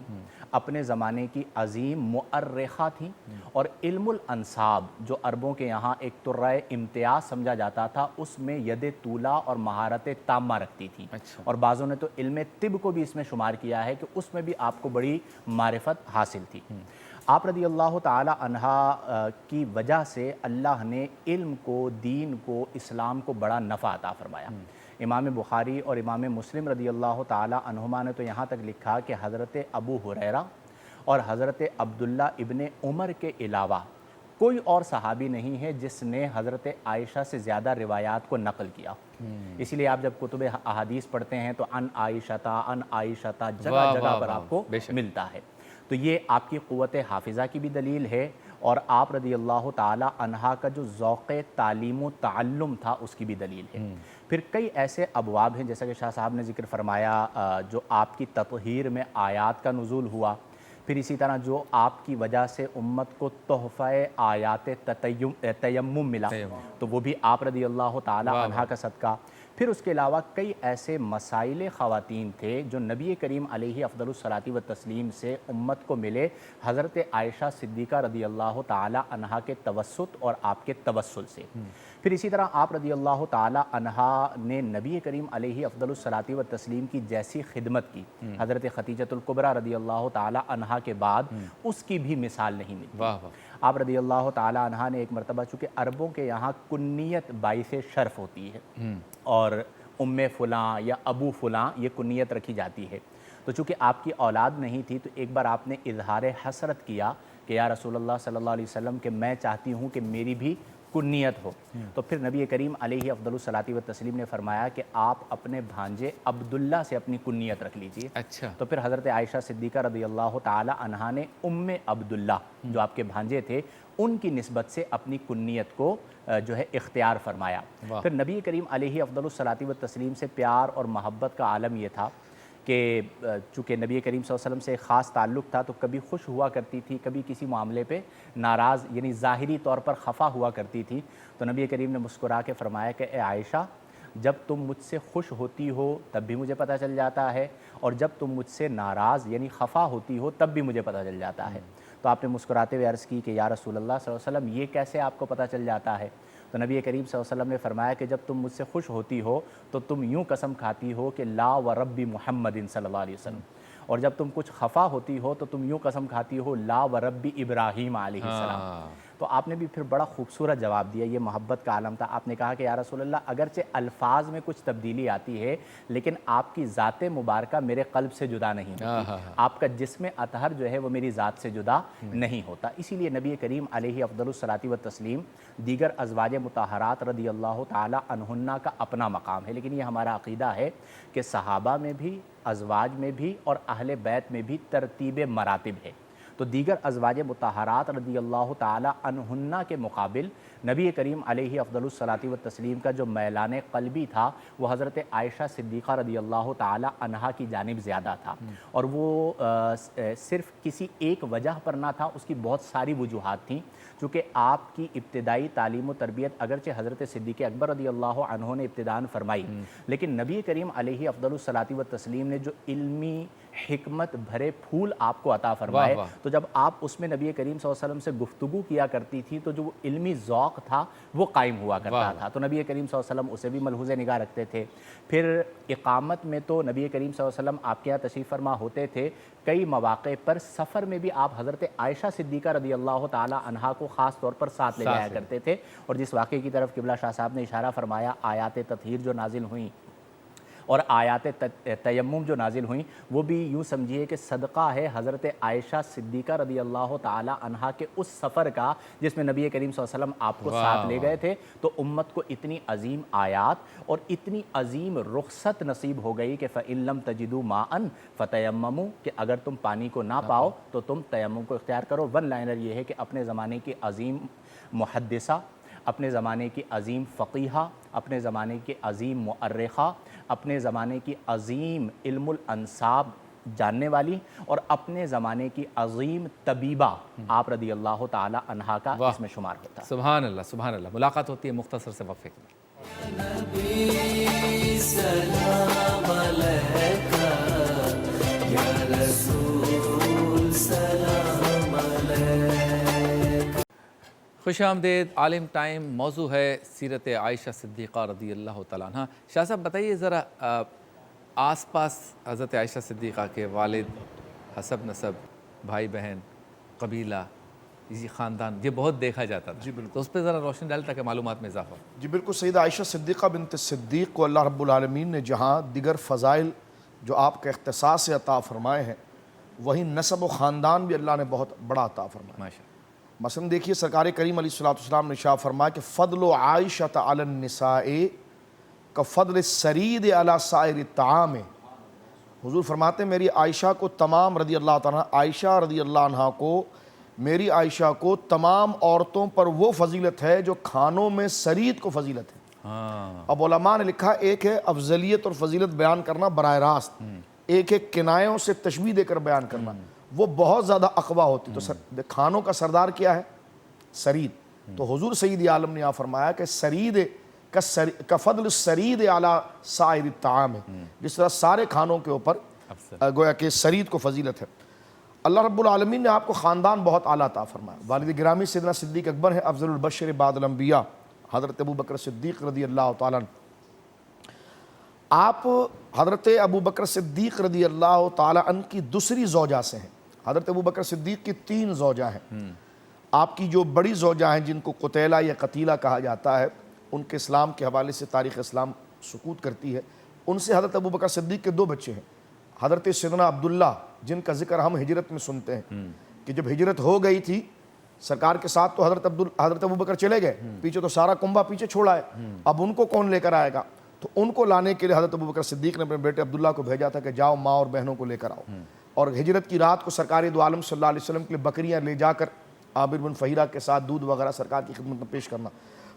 اپنے زمانے کی عظیم مؤرخہ تھیں، اور علم الانساب جو عربوں کے یہاں ایک ترائے امتیاز سمجھا جاتا تھا اس میں ید طولہ اور مہارت تامہ رکھتی تھیں۔ اور بعضوں نے تو علم طب کو بھی اس میں شمار کیا ہے کہ اس میں بھی آپ کو بڑی معرفت حاصل تھی۔ آپ رضی اللہ تعالی عنہا کی وجہ سے اللہ نے علم کو، دین کو، اسلام کو بڑا نفع عطا فرمایا۔ امام بخاری اور امام مسلم رضی اللہ تعالی عنہما نے تو یہاں تک لکھا کہ حضرت ابو ہریرہ اور حضرت عبداللہ ابن عمر کے علاوہ کوئی اور صحابی نہیں ہے جس نے حضرت عائشہ سے زیادہ روایات کو نقل کیا۔ اسی لیے آپ جب کتب احادیث پڑھتے ہیں تو ان عائشہ جگہ جگہ پر آپ کو ملتا ہے۔ تو یہ آپ کی قوت حافظہ کی بھی دلیل ہے، اور آپ رضی اللہ تعالی عنہا کا جو ذوق تعلیم و تعلم تھا اس کی بھی دلیل ہے۔ پھر کئی ایسے ابواب ہیں جیسا کہ شاہ صاحب نے ذکر فرمایا جو آپ کی تطہیر میں آیات کا نزول ہوا، پھر اسی طرح جو آپ کی وجہ سے امت کو تحفہ آیات تیمم ملا تو وہ بھی آپ رضی اللہ تعالی عنہا کا صدقہ۔ پھر اس کے علاوہ کئی ایسے مسائل خواتین تھے جو نبی کریم علیہ افضل الصلاۃ والتسلیم سے امت کو ملے حضرت عائشہ صدیقہ رضی اللہ تعالی عنہا کے توسط اور آپ کے توسل سے۔ پھر اسی طرح آپ رضی اللہ تعالی عنہا نے نبی کریم علیہ افضل الصلاۃ و تسلیم کی جیسی خدمت کی حضرت خدیجۃ الکبریٰ رضی اللہ تعالی عنہا کے بعد اس کی بھی مثال نہیں ملتی۔ واہ واہ، آپ رضی اللہ تعالی عنہا نے ایک مرتبہ، چونکہ عربوں کے یہاں کنیت باعث شرف ہوتی ہے اور ام فلاں یا ابو فلاں یہ کنیت رکھی جاتی ہے، تو چونکہ آپ کی اولاد نہیں تھی تو ایک بار آپ نے اظہار حسرت کیا کہ یا رسول اللہ صلی اللہ علیہ وسلم کہ میں چاہتی ہوں کہ میری بھی کنیت ہو، تو پھر نبی کریم علیہ افضل الصلاۃ و تسلیم نے فرمایا کہ آپ اپنے بھانجے عبداللہ سے اپنی کنیت رکھ لیجئے۔ اچھا، تو پھر حضرت عائشہ صدیقہ رضی اللہ تعالی عنہا نے ام عبداللہ جو آپ کے بھانجے تھے ان کی نسبت سے اپنی کنیت کو جو ہے اختیار فرمایا۔ پھر نبی کریم علیہ افضل الصلاۃ و تسلیم سے پیار اور محبت کا عالم یہ تھا کہ چونکہ نبی کریم صلی اللہ علیہ وسلم سے خاص تعلق تھا تو کبھی خوش ہوا کرتی تھی، کبھی کسی معاملے پہ ناراض یعنی ظاہری طور پر خفا ہوا کرتی تھی، تو نبی کریم نے مسکرا کے فرمایا کہ اے عائشہ، جب تم مجھ سے خوش ہوتی ہو تب بھی مجھے پتہ چل جاتا ہے، اور جب تم مجھ سے ناراض یعنی خفا ہوتی ہو تب بھی مجھے پتہ چل جاتا ہے۔ تو آپ نے مسکراتے ہوئے عرض کی کہ یا رسول اللہ صلی اللہ علیہ وسلم یہ کیسے آپ کو پتہ چل جاتا ہے؟ تو نبی کریم صلی اللہ علیہ وسلم نے فرمایا کہ جب تم مجھ سے خوش ہوتی ہو تو تم یوں قسم کھاتی ہو کہ لا و رب محمد صلی اللہ علیہ وسلم، اور جب تم کچھ خفا ہوتی ہو تو تم یوں قسم کھاتی ہو لا و رب ابراہیم علیہ السلام۔ تو آپ نے بھی پھر بڑا خوبصورت جواب دیا، یہ محبت کا عالم تھا۔ آپ نے کہا کہ یا رسول اللہ اگرچہ الفاظ میں کچھ تبدیلی آتی ہے لیکن آپ کی ذات مبارکہ میرے قلب سے جدا نہیں ہوتی، آپ کا جسم اطہر جو ہے وہ میری ذات سے جدا نہیں ہوتا۔ اسی لیے نبی کریم علیہ افضل الصلاۃ و تسلیم دیگر ازواج مطہرات رضی اللہ تعالی عنہن کا اپنا مقام ہے، لیکن یہ ہمارا عقیدہ ہے کہ صحابہ میں بھی، ازواج میں بھی اور اہل بیت میں بھی ترتیب مراتب ہے، تو دیگر ازواج مطہرات رضی اللہ تعالی عنہن کے مقابل نبی کریم علیہ افضل الصلاۃ و تسلیم کا جو میلان قلبی تھا وہ حضرت عائشہ صدیقہ رضی اللہ تعالی عنہا کی جانب زیادہ تھا، اور وہ صرف کسی ایک وجہ پر نہ تھا، اس کی بہت ساری وجوہات تھیں۔ چونکہ آپ کی ابتدائی تعلیم و تربیت اگرچہ حضرت صدیق اکبر رضی اللہ عنہ نے ابتداً فرمائی، لیکن نبی کریم علیہ افضل الصلاۃ و تسلیم نے جو علمی حکمت بھرے پھول آپ کو عطا فرمائے، تو جب آپ اس میں نبی کریم صلی اللہ علیہ وسلم سے گفتگو کیا کرتی تھی تو جو علمی ذوق تھا وہ قائم ہوا کرتا تھا، تو نبی کریم صلی اللہ علیہ وسلم اسے بھی ملحوظ نگاہ رکھتے تھے۔ پھر اقامت میں تو نبی کریم صلی اللہ علیہ وسلم آپ کے یہاں تشریف فرما ہوتے تھے، کئی مواقع پر سفر میں بھی آپ حضرت عائشہ صدیقہ رضی اللہ تعالی عنہا کو خاص طور پر ساتھ لے جایا کرتے تھے، اور جس واقعے کی طرف قبلہ شاہ صاحب نے اشارہ فرمایا، آیات تطہیر جو نازل ہوئیں اور آیات تیمم جو نازل ہوئیں، وہ بھی یوں سمجھیے کہ صدقہ ہے حضرت عائشہ صدیقہ رضی اللہ تعالی عنہا کے اس سفر کا جس میں نبی کریم صلی اللہ علیہ وسلم آپ کو ساتھ لے گئے تھے، تو امت کو اتنی عظیم آیات اور اتنی عظیم رخصت نصیب ہو گئی کہ فَإِن لَمْ تَجِدُوا مَاءً فَتَيَمَّمُوا، کہ اگر تم پانی کو نہ پاؤ تو تم تیمم کو اختیار کرو۔ ون لائنر یہ ہے کہ اپنے زمانے کی عظیم محدثہ، اپنے زمانے کی عظیم فقیہہ، اپنے زمانے کی عظیم مؤرخہ، اپنے زمانے کی عظیم علم الانساب جاننے والی، اور اپنے زمانے کی عظیم طبیبہ آپ رضی اللہ تعالی عنہا کا اس میں شمار ہوتا ہے۔ سبحان اللہ، سبحان اللہ۔ ملاقات ہوتی ہے مختصر سے وقفے کے بعد۔ نبی سلام علیکہ، یا رسول سلام علیکہ۔ خوش آمدید۔ عالم ٹائم موضوع ہے سیرت عائشہ صدیقہ رضی اللہ تعالیٰ عنہ۔ شاہ صاحب بتائیے ذرا، آس پاس حضرت عائشہ صدیقہ کے والد، حسب نسب، بھائی بہن، قبیلہ، اسی خاندان، یہ بہت دیکھا جاتا تھا، جی بالکل، تو اس پہ ذرا روشنی ڈال تاکہ معلومات میں اضافہ ہو۔ جی بالکل، سیدہ عائشہ صدیقہ بنت صدیق کو اللہ رب العالمین نے جہاں دیگر فضائل جو آپ کے اختصاص سے عطا فرمائے ہیں، وہیں نسب و خاندان بھی اللہ نے بہت بڑا عطا فرمایا۔ ماشاء اللہ۔ مثلا دیکھیے سرکار کریم علیہ الصلوۃ والسلام نے ارشاد فرمایا کہ فضل عائشہ علی النساء کفضل السرید علی سائر الطعام۔ حضور فرماتے ہیں میری عائشہ کو تمام رضی اللہ تعالیٰ، عائشہ رضی اللہ عنہ کو، میری عائشہ کو تمام عورتوں پر وہ فضیلت ہے جو کھانوں میں سرید کو فضیلت ہے۔ اب علماء نے لکھا ایک ہے افضلیت اور فضیلت بیان کرنا براہ راست، ایک ہے کنایوں سے تشبیہ دے کر بیان کرنا، وہ بہت زیادہ اقوا ہوتی۔ تو کھانوں کا سردار کیا ہے؟ سرید۔ تو حضور سید عالم نے یہاں فرمایا کہ سرید کفضل السرید علی سائر الطعام، جس طرح سارے کھانوں کے اوپر گویا کہ سرید کو فضیلت ہے۔ اللہ رب العالمین نے آپ کو خاندان بہت اعلیٰ عطا فرمایا۔ والد گرامی سیدنا صدیق اکبر ہے افضل البشر بعد الانبیاء، حضرت ابو بکر صدیق رضی اللہ تعالیٰ عنہ۔ آپ حضرت ابو بکر صدیق رضی اللہ تعالیٰ عنہ کی دوسری زوجہ سے ہیں۔ حضرت ابو بکر صدیق کی 3 زوجہ ہیں۔ آپ کی جو بڑی زوجہ ہیں جن کو قتیلہ یا قتیلہ کہا جاتا ہے، ان کے اسلام کے حوالے سے تاریخ اسلام سکوت کرتی ہے، ان سے حضرت ابو بکر صدیق کے 2 بچے ہیں، حضرت سیدنا عبداللہ جن کا ذکر ہم ہجرت میں سنتے ہیں کہ جب ہجرت ہو گئی تھی سرکار کے ساتھ تو حضرت ابو بکر چلے گئے، پیچھے تو سارا کنبہ پیچھے چھوڑا ہے، اب ان کو کون لے کر آئے گا؟ تو ان کو لانے کے لیے حضرت ابو بکر صدیق نے اپنے بیٹے عبداللہ کو بھیجا تھا کہ جاؤ ماں اور بہنوں کو لے کر آؤ، اور ہجرت کی رات کو سرکار دو عالم صلی اللہ علیہ وسلم کے لیے بکریاں لے جا کر عامر بن فہیرہ کے ساتھ دودھ وغیرہ سرکار کی خدمت میں پیش کرنا۔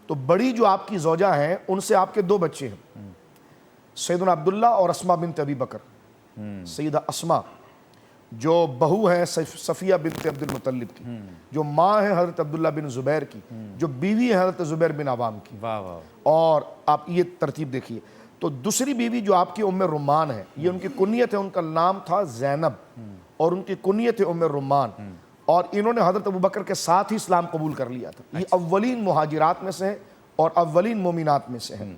تو بڑی جو آپ کی زوجہ ہیں ان سے آپ کے 2 بچے ہیں، سیدنا عبداللہ اور اسما بنت ابی بکر۔ سیدہ اسما جو بہو ہیں صفیہ بنت عبد المطلب کی، جو ماں ہیں حضرت عبداللہ بن زبیر کی، جو بیوی ہے حضرت زبیر بن عوام کی۔ واہ واہ، اور آپ یہ ترتیب دیکھیے، تو دوسری بیوی جو آپ کی ام رمان ہے، یہ ان کی کنیت ہے، ان کا نام تھا زینب اور ان کی کنیت ہے ام رمان، اور انہوں نے حضرت ابو بکر کے ساتھ ہی اسلام قبول کر لیا تھا۔ یہ اولین مہاجرات میں سے ہیں اور اولین مومنات میں سے ہیں۔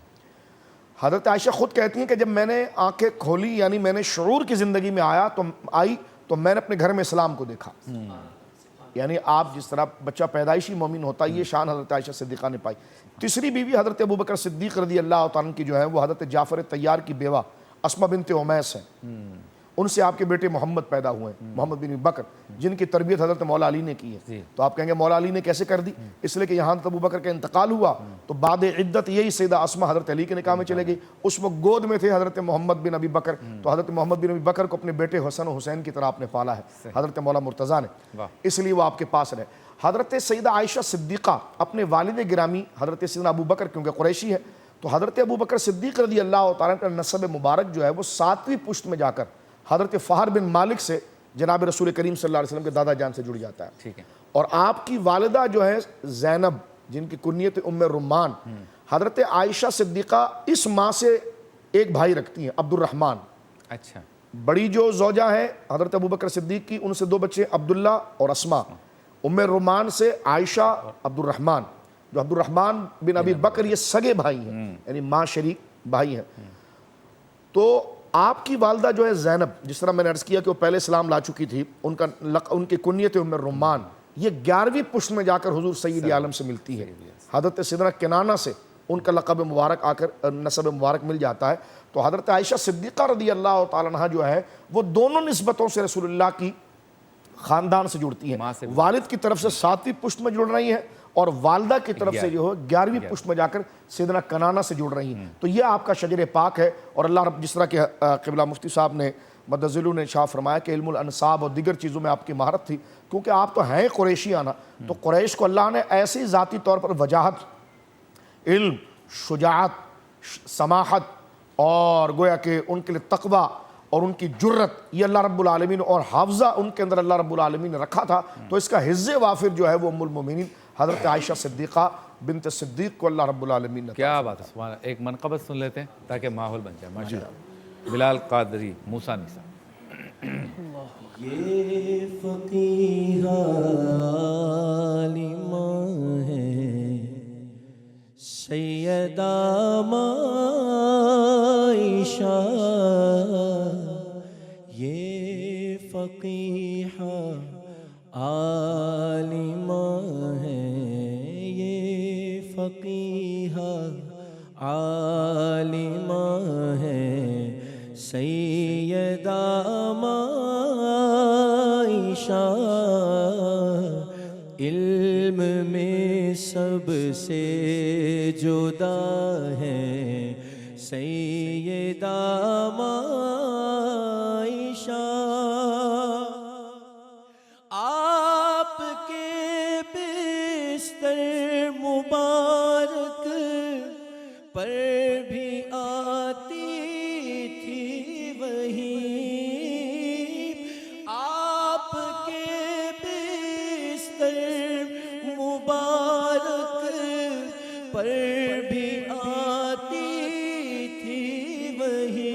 حضرت عائشہ خود کہتی ہیں کہ جب میں نے آنکھیں کھولی، یعنی میں نے شعور کی زندگی میں آئی تو میں نے اپنے گھر میں اسلام کو دیکھا۔ یعنی آپ جس طرح بچہ پیدائشی مومن ہوتا ہے، یہ شان حضرت عائشہ صدیقہ نے پائی۔ تیسری بیوی حضرت ابو بکر صدیق رضی اللہ تعالیٰ عنہ کی جو ہے وہ حضرت جعفر طیار کی بیوہ اسما بنت امیس ہیں۔ ان سے آپ کے بیٹے محمد پیدا ہوئے ہیں، محمد بن بکر، جن کی تربیت حضرت مولا علی نے کی ہے۔ تو آپ کہیں گے مولا علی نے کیسے کر دی؟ اس لیے کہ یہاں ابو بکر کا انتقال ہوا تو بعد عدت یہی سیدہ اسما حضرت علی کے نکاح میں چلے گئی، اس وقت گود میں تھے حضرت محمد بن ابی بکر، تو حضرت محمد بن ابی بکر کو اپنے بیٹے حسن و حسین کی طرح آپ نے پالا ہے حضرت مولا مرتضیٰ نے، اس لیے وہ آپ کے پاس رہے۔ حضرت سیدہ عائشہ صدیقہ اپنے والد گرامی حضرت سیدنا ابو بکر، کیونکہ قریشی ہے تو حضرت ابو بکر صدیق رضی اللہ تعالیٰ کا نسب مبارک جو ہے وہ 7ویں پشت میں جا کر حضرت فہر بن مالک سے جناب رسول کریم صلی اللہ علیہ وسلم کے دادا جان سے جڑ جاتا ہے۔ ٹھیک ہے۔ اور آپ کی والدہ جو ہے زینب، جن کی کنیت ام رمان، حضرت عائشہ صدیقہ اس ماں سے ایک بھائی رکھتی ہیں، عبد الرحمن۔ اچھا، بڑی جو زوجہ ہے حضرت ابو بکر صدیق کی، ان سے 2 بچے عبداللہ اور اسما۔ ام رمان سے عائشہ، عبد الرحمن، جو عبد الرحمن بن ابی بکر یہ سگے بھائی ہیں، یعنی ماں شریک بھائی ہیں۔ تو آپ کی والدہ جو ہے زینب، جس طرح میں نے عرض کیا کہ وہ پہلے اسلام لا چکی تھی، ان کی کنیت ام رمان یہ 11ویں پشت میں جا کر حضور سید عالم سے ملتی ہے۔ حضرت سیدنا کنانہ سے ان کا لقب مبارک آ کر نسب مبارک مل جاتا ہے۔ تو حضرت عائشہ صدیقہ رضی اللہ تعالیٰ عنہ جو ہے وہ دونوں نسبتوں سے رسول اللہ کی خاندان سے جڑتی ہیں، والد کی طرف سے 7ویں پشت میں جڑ رہی ہیں اور والدہ کی طرف سے جو ہے 11ویں پشت میں جا کر سیدنا کنانہ سے جڑ رہی ہیں۔ تو یہ آپ کا شجر پاک ہے، اور اللہ رب جس طرح کہ قبلہ مفتی صاحب نے مدذلو نے ارشاد فرمایا کہ علم الانصاب اور دیگر چیزوں میں آپ کی مہارت تھی، کیونکہ آپ تو ہیں قریشی آنا، تو قریش کو اللہ نے ایسی ذاتی طور پر وجاہت، علم، شجاعت، سماحت اور گویا کہ ان کے لیے تقوی اور ان کی جرت، یہ اللہ رب العالمین اور حافظہ ان کے اندر اللہ رب العالمین نے رکھا تھا۔ تو اس کا حظ وافر جو ہے وہ ام المومنین حضرت عائشہ صدیقہ بنت صدیق کو اللہ رب العالمین نے۔ کیا بات ہے، سبحان اللہ۔ ایک منقبت سن لیتے ہیں تاکہ ماحول بن جائے۔ ماشاء اللہ۔ بلال قادری، موسیٰ نیسا۔ یہ فقیہ عالمہ ہے سیدہ عائشہ، یہ فقیہ عالمہ ہے، یہ فقیہ عالمہ ہے سیدہ عائشہ، علم میں سب سے جدا ہے سیدہ عائشہ، آپ کے بستر مبارک پر بھی آتی تھی وہی، آپ کے بستر مبارک پر بھی آتی تھی وہی،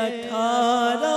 18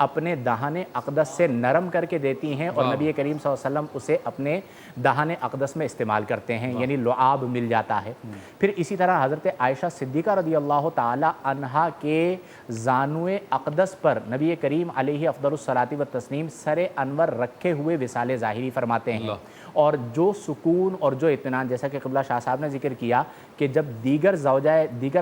اپنے دہان اقدس سے نرم کر کے دیتی ہیں اور نبی کریم صلی اللہ علیہ وسلم اسے اپنے دہان اقدس میں استعمال کرتے ہیں، یعنی لعاب مل جاتا ہے۔ پھر اسی طرح حضرت عائشہ صدیقہ رضی اللہ تعالی عنہا کے زانوِ اقدس پر نبی کریم علیہ افضل الصلاۃ والتسلیم سر انور رکھے ہوئے وصال ظاہری فرماتے ہیں، اور جو سکون اور جو اطمینان، جیسا کہ قبلہ شاہ صاحب نے ذکر کیا کہ جب دیگر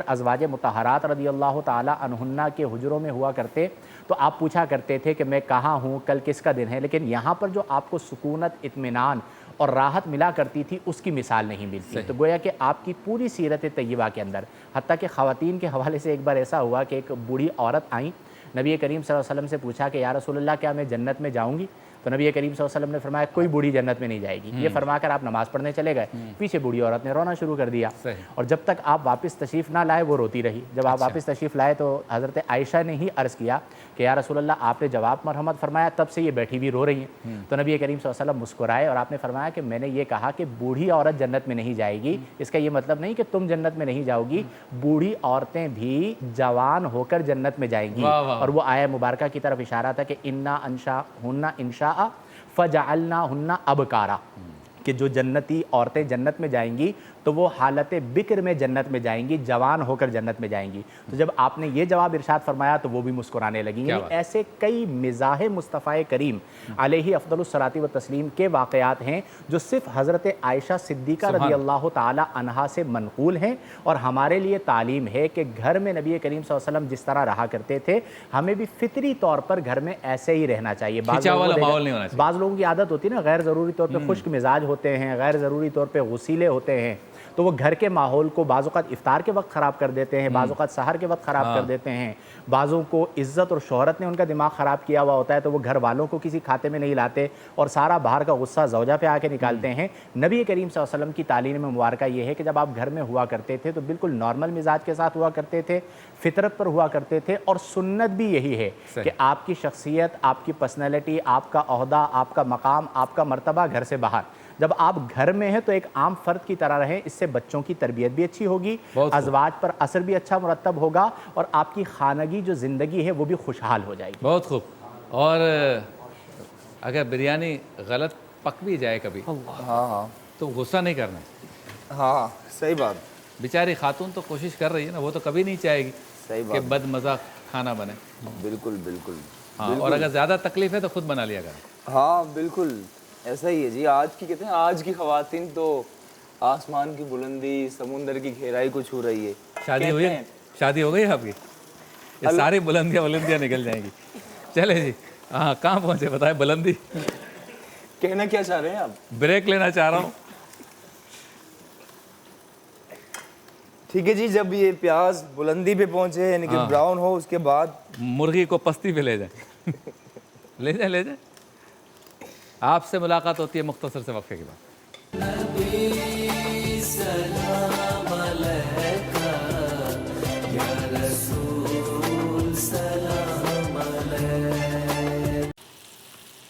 ازواج مطہرات رضی اللہ تعالی عنہن کے حجروں میں ہوا کرتے تو آپ پوچھا کرتے تھے کہ میں کہاں ہوں، کل کس کا دن ہے، لیکن یہاں پر جو آپ کو سکونت، اطمینان اور راحت ملا کرتی تھی اس کی مثال نہیں ملتی۔ تو گویا کہ آپ کی پوری سیرت طیبہ کے اندر، حتیٰ کہ خواتین کے حوالے سے ایک بار ایسا ہوا کہ ایک بوڑھی عورت آئیں، نبی کریم صلی اللہ علیہ وسلم سے پوچھا کہ یا رسول اللہ کیا میں جنت میں جاؤں گی؟ تو نبی کریم صلی اللہ علیہ وسلم نے فرمایا کوئی بوڑھی جنت میں نہیں جائے گی۔ یہ فرما کر آپ نماز پڑھنے چلے گئے، پیچھے بوڑھی عورت نے رونا شروع کر دیا، اور جب تک آپ واپس تشریف نہ لائے وہ روتی رہی۔ جب آپ واپس تشریف لائے تو حضرت عائشہ نے ہی عرض کیا کہ یا رسول اللہ آپ نے جواب مرحمت فرمایا، تب سے یہ بیٹھی ہوئی رو رہی ہیں۔ تو نبی کریم صلی اللہ علیہ وسلم مسکرائے اور آپ نے فرمایا کہ میں نے یہ کہا کہ بوڑھی عورت جنت میں نہیں جائے گی، اس کا یہ مطلب نہیں کہ تم جنت میں نہیں جاؤ گی، بوڑھی عورتیں بھی جوان ہو کر جنت میں جائیں گی۔ اور وہ آیہ مبارکہ کی طرف اشارہ تھا کہ انا انشاءہن انشاء فجعلناہن ابکارا، کہ جو جنتی عورتیں جنت میں جائیں گی تو وہ حالت بکر میں جنت میں جائیں گی، جوان ہو کر جنت میں جائیں گی۔ تو جب آپ نے یہ جواب ارشاد فرمایا تو وہ بھی مسکرانے لگیں۔ یعنی ایسے کئی مزاح مصطفیٰ کریم علیہ افضل الصلاۃ والتسلیم کے واقعات ہیں جو صرف حضرت عائشہ صدیقہ رضی اللہ تعالی عنہا سے منقول ہیں، اور ہمارے لیے تعلیم ہے کہ گھر میں نبی کریم صلی اللہ علیہ وسلم جس طرح رہا کرتے تھے ہمیں بھی فطری طور پر گھر میں ایسے ہی رہنا چاہیے۔ بعض لوگوں کی عادت ہوتی ہے نا، غیر ضروری طور پہ خشک مزاج ہوتے ہیں، غیر ضروری طور پہ غصیلے ہوتے ہیں، تو وہ گھر کے ماحول کو بعض اوقات افطار کے وقت خراب کر دیتے ہیں، بعض اوقات سحر کے وقت خراب کر دیتے ہیں، بعضوں کو عزت اور شہرت نے ان کا دماغ خراب کیا ہوا ہوتا ہے تو وہ گھر والوں کو کسی کھاتے میں نہیں لاتے اور سارا باہر کا غصہ زوجہ پہ آ کے نکالتے ہیں۔ نبی کریم صلی اللہ علیہ وسلم کی تعلیم مبارکہ یہ ہے کہ جب آپ گھر میں ہوا کرتے تھے تو بالکل نارمل مزاج کے ساتھ ہوا کرتے تھے، فطرت پر ہوا کرتے تھے، اور سنت بھی یہی ہے کہ آپ کی شخصیت، آپ کی پرسنالٹی، آپ کا عہدہ، آپ کا مقام، آپ کا مرتبہ گھر سے باہر، جب آپ گھر میں ہیں تو ایک عام فرد کی طرح رہیں، اس سے بچوں کی تربیت بھی اچھی ہوگی، ازواج پر اثر بھی اچھا مرتب ہوگا، اور آپ کی خانگی جو زندگی ہے وہ بھی خوشحال ہو جائے گی۔ بہت خوب۔ اور اگر بریانی غلط پک بھی جائے کبھی تو غصہ نہیں کرنا ہے۔ ہاں صحیح بات، بیچاری خاتون تو کوشش کر رہی ہے نا، وہ تو کبھی نہیں چاہے گی کہ بد مزہ کھانا بنے۔ بالکل بالکل ہاں، اور اگر زیادہ تکلیف ہے تو خود بنا لیا کریں۔ ہاں بالکل ایسا ہی ہے جی۔ آج کی کہتے ہیں آج کی خواتین تو آسمان کی بلندی، سمندر کی گہرائی کو چھو رہی ہے۔ شادی ہوئی ہے؟ شادی ہو گئی ہے آپ کی؟ یہ ساری بلندیاں نکل جائیں گی۔ چلے جی، ہاں کہاں پہنچے بتائیں؟ بلندی کہنا کیا چاہ رہے ہیں آپ؟ بریک لینا چاہ رہا ہوں۔ ٹھیک ہے جی، جب یہ پیاز بلندی پہ پہنچے یعنی کہ براؤن ہو، اس کے بعد مرغی کو پستی پہ لے جائیں۔ لے جائیں۔ آپ سے ملاقات ہوتی ہے مختصر سے وقفے کے بعد۔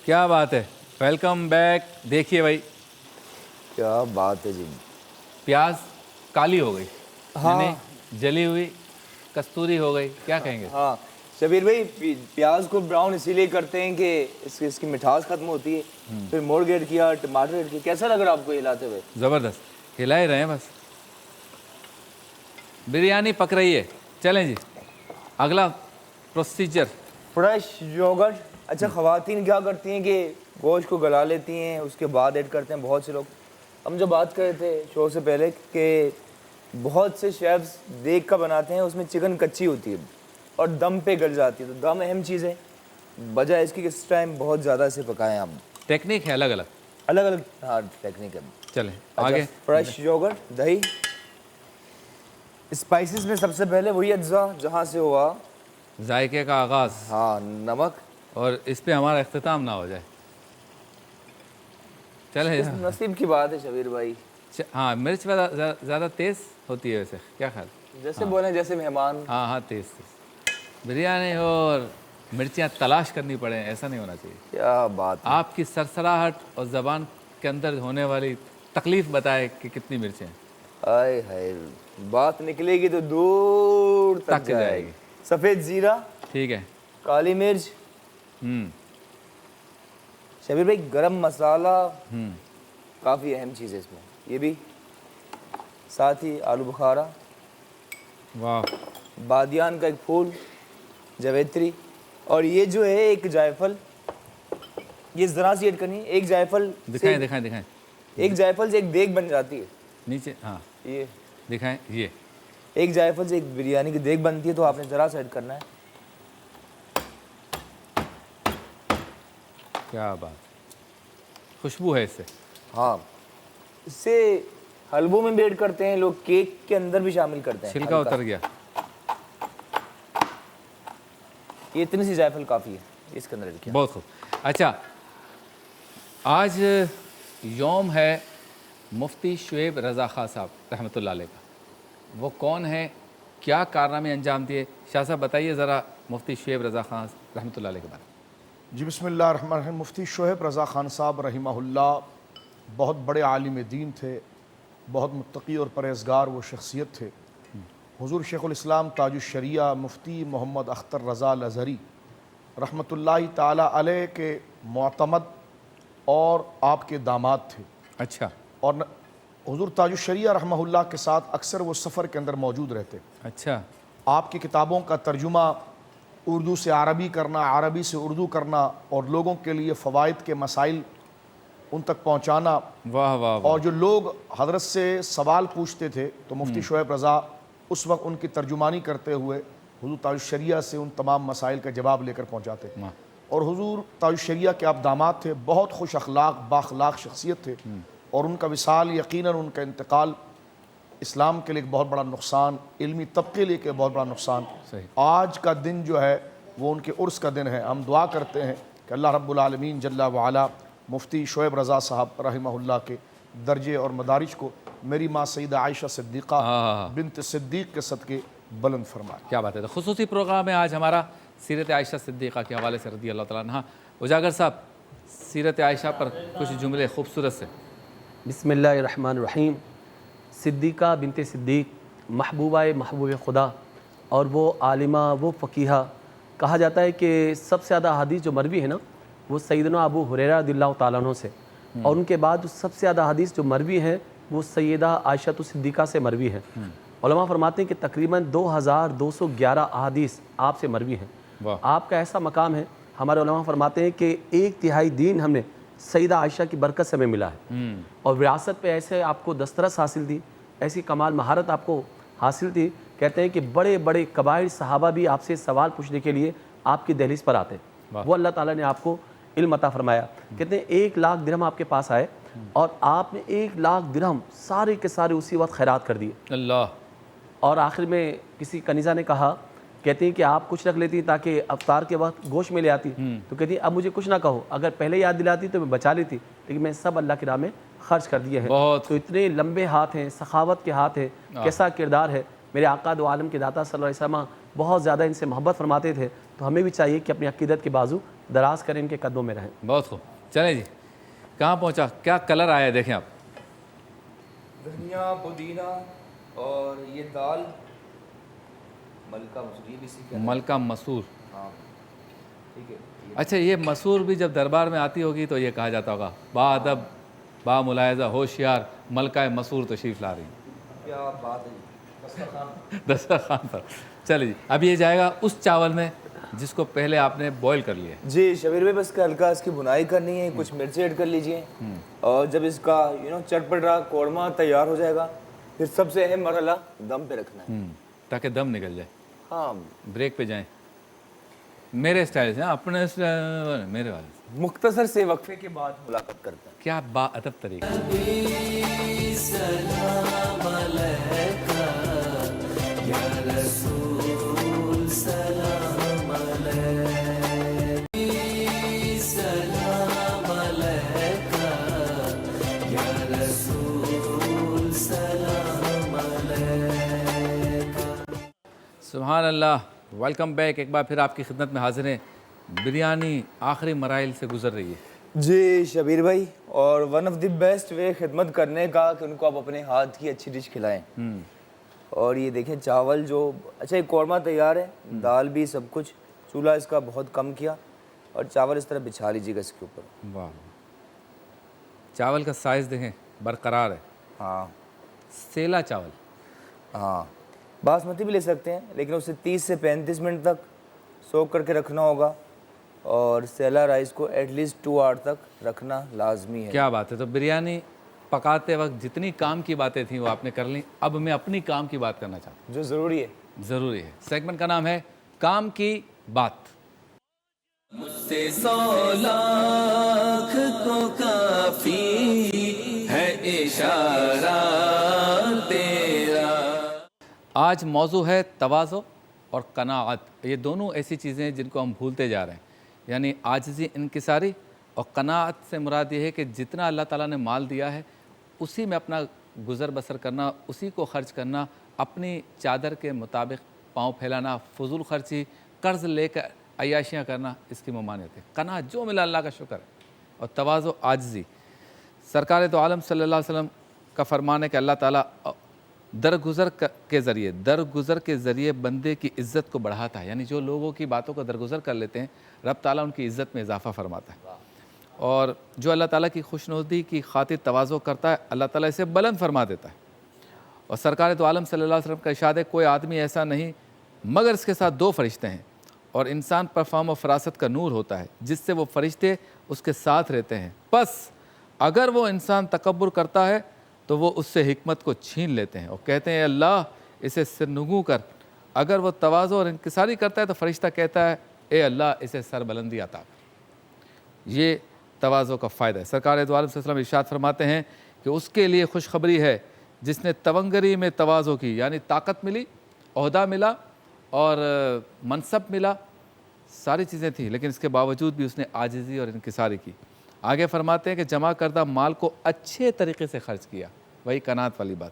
کیا بات ہے، ویلکم بیک۔ دیکھیے بھائی، کیا بات ہے جی، پیاز کالی ہو گئی، یعنی جلی ہوئی کستوری ہو گئی، کیا کہیں گے؟ ہاں شبیر بھائی، پیاز کو براؤن اسی لیے کرتے ہیں کہ اس کی مٹھاس ختم ہوتی ہے۔ پھر مرغ ایڈ کیا، ٹماٹر ایڈ کیا، کیسا لگ رہا آپ کو ہلاتے ہوئے؟ زبردست، ہلا ہی رہے ہیں بس۔ بریانی پک رہی ہے، چلیں جی اگلا پروسیجر۔ Fresh yoghurt. اچھا، خواتین کیا کرتی ہیں کہ گوشت کو گلا لیتی ہیں، اس کے بعد ایڈ کرتے ہیں بہت سے لوگ۔ ہم جو بات کر رہے تھے شو سے پہلے کہ بہت سے شیفز دیگ کا بناتے ہیں، اس میں چکن کچی ہوتی ہے اور دم پہ گل جاتی ہے، تو دم اہم چیز ہے، بجائے اس کی کہ اس ٹائم بہت زیادہ اسے پکائیں ہم۔ ٹیکنیک ہے الگ الگ ہاں ٹیکنیک ہے۔ چلیں آگے۔ فریش یوگرٹ، دہی، اسپائسز میں سب سے پہلے وہی اجزاء جہاں سے ہوا ذائقے کا آغاز، ہاں نمک، اور اس پہ ہمارا اختتام نہ ہو جائے۔ چلیں نصیب کی بات ہے شبیر بھائی۔ ہاں، مرچ زیادہ تیز ہوتی ہے ویسے، کیا خیال؟ جیسے بولیں جیسے مہمان۔ ہاں تیز بریانی اور مرچیاں تلاش کرنی پڑیں، ایسا نہیں ہونا چاہیے۔ کیا بات ہے، آپ کی سرسراہٹ اور زبان کے اندر ہونے والی تکلیف بتائے کہ کتنی مرچیں ہیں۔ آئے ہائے، بات نکلے گی تو دور تک جائے جائے گی۔ سفید زیرہ، ٹھیک ہے، کالی مرچ، شبیر بھائی گرم مسالہ کافی اہم چیز ہے اس میں، یہ بھی ساتھ ہی آلو بخارا، واہ، بادیان کا ایک پھول، جویتری، اور یہ جو ہے ایک جائفل، یہ ذرا سی ایڈ کرنی ہے، ایک جائفل دکھائیں دکھائیں دکھائیں ایک جائفل سے ایک دیگ بن جاتی ہے، نیچے، ہاں یہ دکھائیں، یہ ایک جائفل سے ایک بریانی کی دیگ بنتی ہے، تو آپ نے ذرا سا ایڈ کرنا ہے۔ کیا بات، خوشبو ہے اس سے۔ ہاں، اس سے حلووں میں بھی ایڈ کرتے ہیں لوگ، کیک کے اندر بھی شامل کرتے ہیں، چھلکا اتر گیا۔ یہ اتنی سی جائفل کافی ہے اس کے اندر ایڈ کیا۔ بہت خوب۔ اچھا، آج یوم ہے مفتی شعیب رضا خان صاحب رحمۃ اللہ علیہ کا، وہ کون ہیں، کیا کارنامے انجام دیے؟ شاہ صاحب بتائیے ذرا مفتی شعیب رضا خان رحمۃ اللہ علیہ کے بارے میں۔ جی بسم اللہ الرحمن الرحیم۔ مفتی شعیب رضا خان صاحب رحمہ اللہ بہت بڑے عالم دین تھے، بہت متقی اور پرہیزگار وہ شخصیت تھے۔ حضور شیخ الاسلام تاج الشریعہ مفتی محمد اختر رضا الازہری رحمۃ اللہ تعالی علیہ کے معتمد اور آپ کے داماد تھے، اچھا اور حضور تاج الشریعہ رحمہ اللہ کے ساتھ اکثر وہ سفر کے اندر موجود رہتے۔ اچھا، آپ کی کتابوں کا ترجمہ اردو سے عربی کرنا، عربی سے اردو کرنا، اور لوگوں کے لیے فوائد کے مسائل ان تک پہنچانا، واہ واہ واہ، اور جو لوگ حضرت سے سوال پوچھتے تھے تو مفتی شعیب رضا اس وقت ان کی ترجمانی کرتے ہوئے حضور تاج الشریعہ سے ان تمام مسائل کا جواب لے کر پہنچاتے۔ اور حضور تاج الشریعہ کے آپ داماد تھے، بہت خوش اخلاق بااخلاق شخصیت تھے، اور ان کا وصال یقیناً ان کا انتقال اسلام کے لیے ایک بہت بڑا نقصان، علمی طبقے کے لیے ایک بہت بڑا نقصان۔ صحیح۔ آج کا دن جو ہے وہ ان کے عرس کا دن ہے۔ ہم دعا کرتے ہیں کہ اللہ رب العالمین جل وعلا مفتی شعیب رضا صاحب رحمہ اللہ کے درجے اور مدارج کو میری ماں سیدہ عائشہ صدیقہ بنت صدیق کے صدقے بلند فرمائے۔ کیا بات ہے۔ تو خصوصی پروگرام ہے آج ہمارا سیرت عائشہ صدیقہ کے حوالے سے رضی اللہ تعالیٰ عنہ۔ اجاگر صاحب، سیرت عائشہ پر کچھ جملے خوبصورت سے۔ بسم اللہ الرحمن الرحیم۔ صدیقہ بنت صدیق، محبوبہ محبوب خدا، اور وہ عالمہ، وہ فقیہہ۔ کہا جاتا ہے کہ سب سے زیادہ حدیث جو مروی ہے نا وہ سیدنا ابو ہریرہ رضی اللہ تعالیٰ عنہ سے، اور ان کے بعد سب سے زیادہ حدیث جو مروی ہے وہ سیدہ عائشہ صدیقہ سے مروی ہے۔ علماء فرماتے ہیں کہ تقریباً 2211 احادیث آپ سے مروی ہیں۔ آپ کا ایسا مقام ہے، ہمارے علماء فرماتے ہیں کہ 1/3 دین ہم نے سیدہ عائشہ کی برکت سے ہمیں ملا ہے، اور وراثت پہ ایسے آپ کو دسترس حاصل تھی، ایسی کمال مہارت آپ کو حاصل تھی۔ کہتے ہیں کہ بڑے بڑے کبائر صحابہ بھی آپ سے سوال پوچھنے کے لیے آپ کی دہلیز پر آتے ہیں، وہ اللہ تعالیٰ نے آپ کو علم عطا فرمایا۔ کہتے ہیں 1 لاکھ درہم آپ کے پاس آئے، اور آپ نے 1 لاکھ درہم سارے کے سارے اسی وقت خیرات کر دیے۔ اللہ۔ اور آخر میں کسی کنیزہ نے کہا، کہتے ہیں کہ آپ کچھ رکھ لیتی تاکہ افطار کے وقت گوشت میں لے آتی، تو کہتی ہیں اب مجھے کچھ نہ کہو، اگر پہلے یاد دلاتی تو میں بچا لیتی، لیکن میں سب اللہ کی راہ میں خرچ کر دیے ہیں۔ تو اتنے لمبے ہاتھ ہیں، سخاوت کے ہاتھ ہیں، کیسا کردار ہے۔ میرے آقا دو عالم کے داتا صلی اللہ علیہ وسلم بہت زیادہ ان سے محبت فرماتے تھے، تو ہمیں بھی چاہیے کہ اپنی عقیدت کے بازو دراز کریں، ان کے قدموں میں رہیں۔ بہت خوب۔ چلیں جی، کہاں پہنچا، کیا کلر آیا ہے دیکھیں آپ۔ دھنیا، پودینہ، اور یہ دال ملکہ مسور، یہ بھی اسی کے اندر۔ ملکہ مسور۔ ہاں ٹھیک ہے۔ اچھا، یہ مسور بھی جب دربار میں آتی ہوگی تو یہ کہا جاتا ہوگا با ادب، با ملاحظہ، ہوشیار ملکہ مسور تشریف لا رہی ہیں۔ کیا بات ہے جی، دسترخوان پر۔ چلے جی، اب یہ جائے گا اس چاول میں جس کو پہلے آپ نے بوائل کر لیا ہے۔ جی شبیر بھائی، بس ہلکا اس کی بھنائی کرنی ہے، کچھ مرچیں ایڈ کر لیجئے، اور جب اس کا چٹپٹا قورمہ تیار ہو جائے گا، پھر سب سے اہم مرحلہ دم پہ رکھنا ہے، تاکہ دم نکل جائے۔ ہاں بریک پہ جائیں میرے اسٹائل سے، اپنے میرے والے سے۔ مختصر سے وقفے کے بعد ملاقات کرتے ہیں۔ کیا با ادب طریقہ۔ سبحان اللہ، ویلکم بیک۔ ایک بار پھر آپ کی خدمت میں حاضر ہیں۔ بریانی آخری مراحل سے گزر رہی ہے۔ جی شبیر بھائی، اور one of the best way خدمت کرنے کا کہ ان کو آپ اپنے ہاتھ کی اچھی ڈش کھلائیں۔ اور یہ دیکھیں چاول جو، اچھا یہ قورمہ تیار ہے، دال بھی، سب کچھ، چولہا اس کا بہت کم کیا، اور چاول اس طرح بچھا لیجیے گا اس کے اوپر. واہ. چاول کا سائز دیکھیں برقرار ہے. ہاں سیلا چاول. ہاں باسمتی بھی لے سکتے ہیں لیکن اسے 30 سے 35 منٹ تک سوک کر کے رکھنا ہوگا اور سیلا رائس کو ایٹ لیسٹ 2 آور تک رکھنا لازمی ہے. کیا بات ہے. تو بریانی پکاتے وقت جتنی کام کی باتیں تھیں وہ آپ نے کر لیں. اب میں اپنی کام کی بات کرنا چاہتا ہوں جو ضروری ہے. ضروری ہے. سیگمنٹ کا نام ہے کام کی بات. مجھ سے 100 لاکھ کو کافی ہے اشارہ تیرا. آج موضوع ہے تواضع اور قناعت. یہ دونوں ایسی چیزیں ہیں جن کو ہم بھولتے جا رہے ہیں. یعنی عاجزی انکساری اور قناعت سے مراد یہ ہے کہ جتنا اللہ تعالیٰ نے مال دیا ہے اسی میں اپنا گزر بسر کرنا, اسی کو خرچ کرنا, اپنی چادر کے مطابق پاؤں پھیلانا, فضول خرچی, قرض لے کر عیاشیاں کرنا, اس کی ممانعت ہے. قناعت جو ملا اللہ کا شکر ہے. اور تواضع عاجزی. سرکار دو عالم صلی اللہ علیہ وسلم کا فرمان ہے کہ اللہ تعالیٰ درگزر کے ذریعے بندے کی عزت کو بڑھاتا ہے. یعنی جو لوگوں کی باتوں کو درگزر کر لیتے ہیں رب تعالیٰ ان کی عزت میں اضافہ فرماتا ہے. اور جو اللہ تعالیٰ کی خوشنودی کی خاطر تواضع کرتا ہے اللہ تعالیٰ اسے بلند فرما دیتا ہے. اور سرکار دو عالم صلی اللہ علیہ وسلم کا ارشاد ہے کوئی آدمی ایسا نہیں مگر اس کے ساتھ 2 فرشتے ہیں اور انسان پر فہم و فراست کا نور ہوتا ہے جس سے وہ فرشتے اس کے ساتھ رہتے ہیں. بس اگر وہ انسان تکبر کرتا ہے تو وہ اس سے حکمت کو چھین لیتے ہیں اور کہتے ہیں اے اللہ اسے سرنگوں کر. اگر وہ تواضع اور انکساری کرتا ہے تو فرشتہ کہتا ہے اے اللہ اسے سر بلندی عطا کر. یہ تواضع کا فائدہ ہے. سرکار دو عالم صلی اللہ علیہ وسلم ارشاد فرماتے ہیں کہ اس کے لیے خوشخبری ہے جس نے تونگری میں تواضع کی. یعنی طاقت ملی, عہدہ ملا اور منصب ملا, ساری چیزیں تھیں لیکن اس کے باوجود بھی اس نے عاجزی اور انکساری کی. آگے فرماتے ہیں کہ جمع کردہ مال کو اچھے طریقے سے خرچ کیا. وہی قناعت والی بات.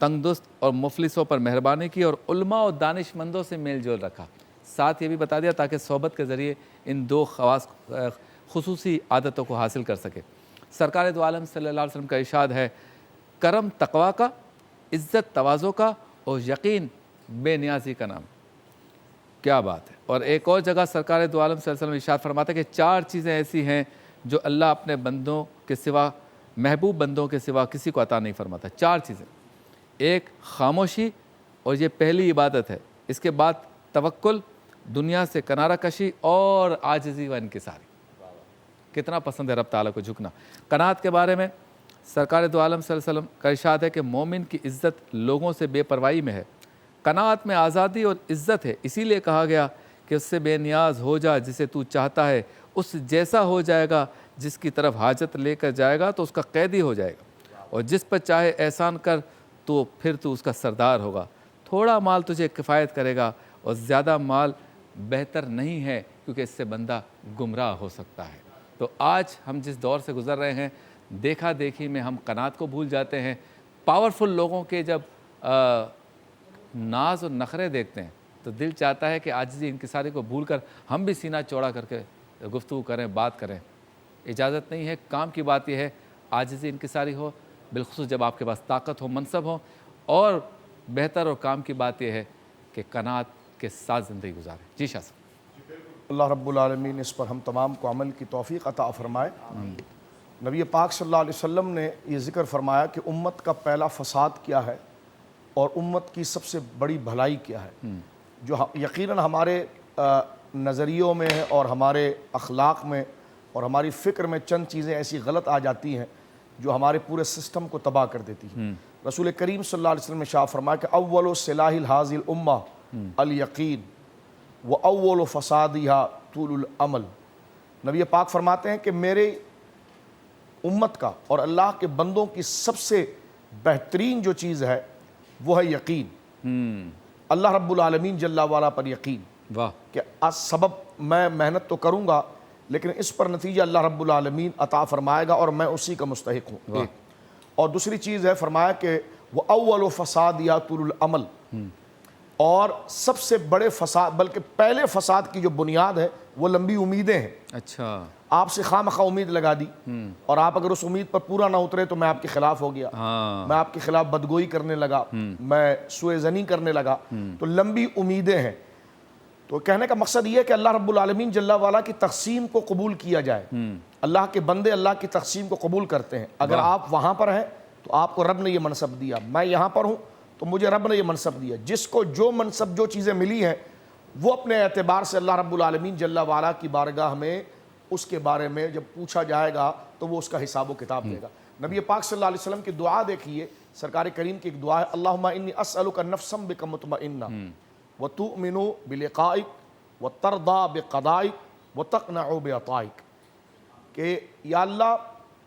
تنگ دست اور مفلسوں پر مہربانی کی اور علماء اور دانش مندوں سے میل جول رکھا. ساتھ یہ بھی بتا دیا تاکہ صحبت کے ذریعے ان 2 خصوصی عادتوں کو حاصل کر سکے. سرکار دو عالم صلی اللہ علیہ وسلم کا ارشاد ہے کرم تقوی کا, عزت تواضع کا اور یقین بے نیازی کا نام. کیا بات ہے. اور ایک اور جگہ سرکار دو عالم صلی اللہ علیہ وسلم ارشاد فرماتا ہے کہ 4 چیزیں ایسی ہیں جو اللہ اپنے بندوں کے سوا, محبوب بندوں کے سوا کسی کو عطا نہیں فرماتا. 4 چیزیں. ایک خاموشی اور یہ پہلی عبادت ہے. اس کے بعد توکل, دنیا سے کنارہ کشی اور عاجزی و انکساری. کتنا پسند ہے رب تعالیٰ کو جھکنا. قناعت کے بارے میں سرکار دو عالم صلی اللہ علیہ وسلم کا ارشاد ہے کہ مومن کی عزت لوگوں سے بے پرواہی میں ہے. قناعت میں آزادی اور عزت ہے. اسی لیے کہا گیا کہ اس سے بے نیاز ہو جا جسے تو چاہتا ہے, اس جیسا ہو جائے گا. جس کی طرف حاجت لے کر جائے گا تو اس کا قیدی ہو جائے گا, اور جس پر چاہے احسان کر تو پھر تو اس کا سردار ہوگا. تھوڑا مال تجھے کفایت کرے گا اور زیادہ مال بہتر نہیں ہے کیونکہ اس سے بندہ گمراہ ہو سکتا ہے. تو آج ہم جس دور سے گزر رہے ہیں دیکھا دیکھی میں ہم قناعت کو بھول جاتے ہیں. پاورفل لوگوں کے جب ناز اور نخرے دیکھتے ہیں تو دل چاہتا ہے کہ عاجزی انکساری کو بھول کر ہم بھی سینہ چوڑا کر کے گفتگو کریں, بات کریں. اجازت نہیں ہے. کام کی بات یہ ہے عاجزی انکساری ہو, بالخصوص جب آپ کے پاس طاقت ہو, منصب ہو. اور بہتر اور کام کی بات یہ ہے کہ قناعت کے ساتھ زندگی گزاریں. جی شاہ صاحب. اللہ رب العالمین اس پر ہم تمام کو عمل کی توفیق عطا فرمائے. نبی پاک صلی اللہ علیہ وسلم نے یہ ذکر فرمایا کہ امت کا پہلا فساد کیا ہے اور امت کی سب سے بڑی بھلائی کیا ہے. جو یقیناً ہمارے نظریوں میں اور ہمارے اخلاق میں اور ہماری فکر میں چند چیزیں ایسی غلط آ جاتی ہیں جو ہمارے پورے سسٹم کو تباہ کر دیتی ہیں. رسول کریم صلی اللہ علیہ وسلم نے ارشاد فرمایا کہ اول سلاح هذه الامہ الیقین و اول فسادها طول العمل. نبی پاک فرماتے ہیں کہ میرے امت کا اور اللہ کے بندوں کی سب سے بہترین جو چیز ہے وہ ہے یقین. اللہ رب العالمین جل والا پر یقین. واہ. کہ سبب میں محنت تو کروں گا لیکن اس پر نتیجہ اللہ رب العالمین عطا فرمائے گا اور میں اسی کا مستحق ہوں. اور دوسری چیز ہے فرمایا کہ وہ اول فساد یا طول العمل, اور سب سے بڑے فساد بلکہ پہلے فساد کی جو بنیاد ہے وہ لمبی امیدیں ہیں. اچھا. آپ سے خواہ مخواہ امید لگا دی اور آپ اگر اس امید پر پورا نہ اترے تو میں آپ کے خلاف ہو گیا, میں آپ کے خلاف بدگوئی کرنے لگا, میں سوء ظنی کرنے لگا. تو لمبی امیدیں ہیں. تو کہنے کا مقصد یہ ہے کہ اللہ رب العالمین جل وعلا کی تقسیم کو قبول کیا جائے. اللہ کے بندے اللہ کی تقسیم کو قبول کرتے ہیں. اگر آپ وہاں پر ہیں تو آپ کو رب نے یہ منصب دیا, میں یہاں پر ہوں تو مجھے رب نے یہ منصب دیا. جس کو جو منصب جو چیزیں ملی ہیں وہ اپنے اعتبار سے اللہ رب العالمین جل وعلا کی بارگاہ میں اس کے بارے میں جب پوچھا جائے گا تو وہ اس کا حساب و کتاب دے گا. نبی پاک صلی اللہ علیہ وسلم کی دعا دیکھیے, سرکار کریم کی ایک دعا ہے, اللہم انی اسألک نفسا بک مطمئنہ وتؤمن بلقائک وترضى بقضائک وتقنع بعطائک, کہ یا اللہ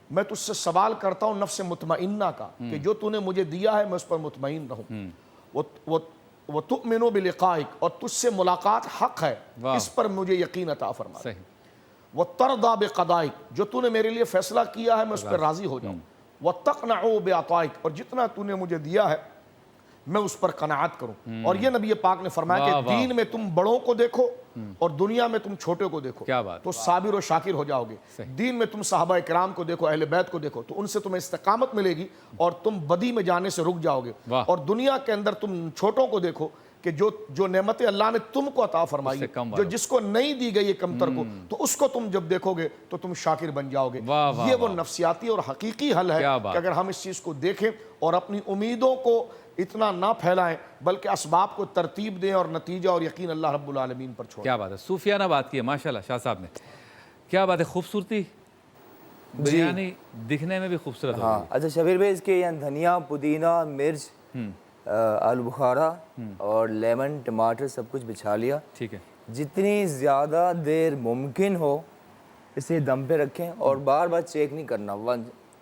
میں تجھ سے سوال کرتا ہوں نفس مطمئنہ کا, کہ جو تو نے مجھے دیا ہے میں اس پر مطمئن رہوں. وتؤمن بلقائک, اور تجھ سے ملاقات حق ہے اس پر مجھے یقین عطا فرما. وترضى بقضائک, جو تو نے میرے لیے فیصلہ کیا ہے میں اس پر راضی ہو جاؤں. وتقنع بعطائک, اور جتنا تو نے مجھے دیا ہے میں اس پر قناعت کروں. اور یہ نبی پاک نے فرمایا کہ دین میں تم بڑوں کو دیکھو اور دنیا میں تم چھوٹے کو دیکھو تو صابر و شاکر ہو جاؤ گے. دین میں تم صحابہ کرام کو دیکھو, اہل بیت کو دیکھو, تو ان سے تمہیں استقامت ملے گی اور تم بدی میں جانے سے رک جاؤ گے. اور دنیا کے اندر تم چھوٹوں کو دیکھو کہ جو نعمتیں اللہ نے تم کو عطا فرمائی, جو جس کو نہیں دی گئی کمتر کو, تو اس کو تم جب دیکھو گے تو تم شاکر بن جاؤ گے. یہ وہ نفسیاتی اور حقیقی حل ہے کہ اگر ہم اس چیز کو دیکھیں اور اپنی امیدوں کو اتنا نہ پھیلائیں بلکہ اسباب کو ترتیب دیں اور نتیجہ اور یقین اللہ رب العالمین پر چھوڑیں. کیا بات ہے, صوفیانہ بات کی ہے ماشاءاللہ شاہ صاحب نے. کیا بات ہے, خوبصورتی, بریانی دکھنے میں بھی خوبصورت ہو. اچھا شبیر بھائی, اس کے یہاں دھنیا, پودینہ, مرچ, آلو بخارا اور لیمن, ٹماٹر سب کچھ بچھا لیا. ٹھیک ہے, جتنی زیادہ دیر ممکن ہو اسے دم پہ رکھیں اور بار بار چیک نہیں کرنا,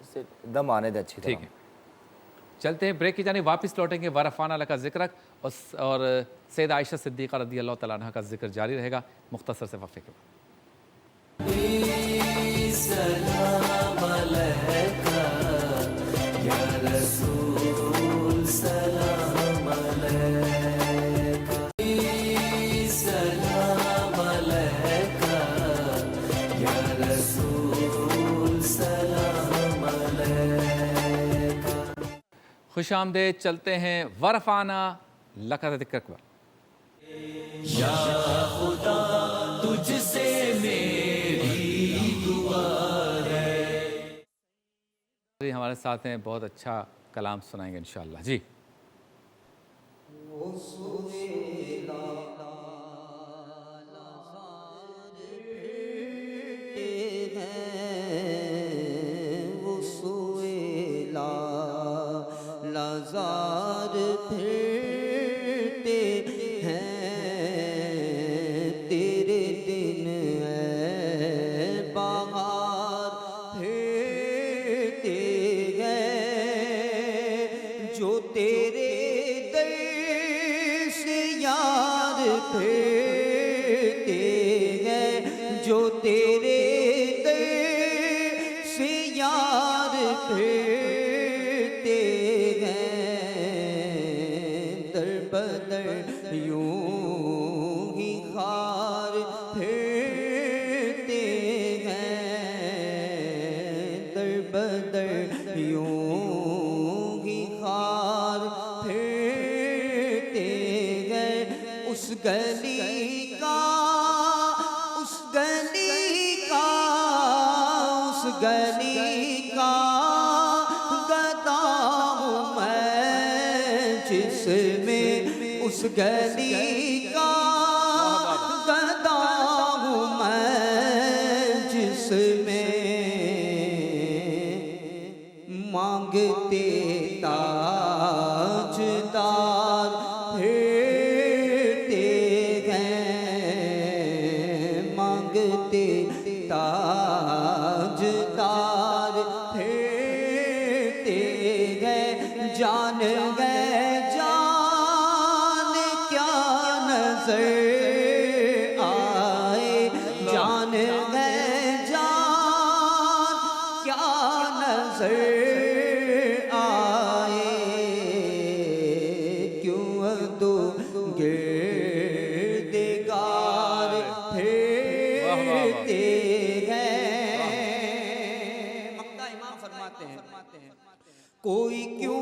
اسے دم آنے دیں اچھی طرح. ٹھیک ہے, چلتے ہیں بریک کی جانب, واپس لوٹیں گے. ورفانہ لکا ذکرک اور سیدہ عائشہ صدیقہ رضی اللہ تعالیٰ عنہ کا ذکر جاری رہے گا مختصر سے وقفے کے بعد. سلام علیکہ یا رسول, سلام علیکہ, سلام علیکہ یا رسول, سلام علیکہ. خوش آمدید. چلتے ہیں ورفانہ لکا ذکرک. یا خدا تجھ سے میری دعا ہے. ہمارے ساتھ ہیں, بہت اچھا کلام سنائیں گے انشاءاللہ. جی لازار پھرتے ہیں تیرے دن ہے بہار پھرتے ہیں جو تیرے در سے یار پھرتے ہیں جو تیرے در سے یار پھرتے یوں ہی خار پھرتے ہیں در بدر یوں ہی خار پھرتے ہیں. اس گلی کا اس گلی کا اس گلی کا گدا ہوں میں جس میں اس گلی کا گدا ہوں میں جس میں مانگتے تاج دار پھرتے ہیں مانگتے تاج دار پھرتے ہیں. جان گئے آئے جان گئے جان کیا نظر آئے کیوں دو گردگار پھرتے ہیں. مکہ امام فرماتے ہیں کوئی کیوں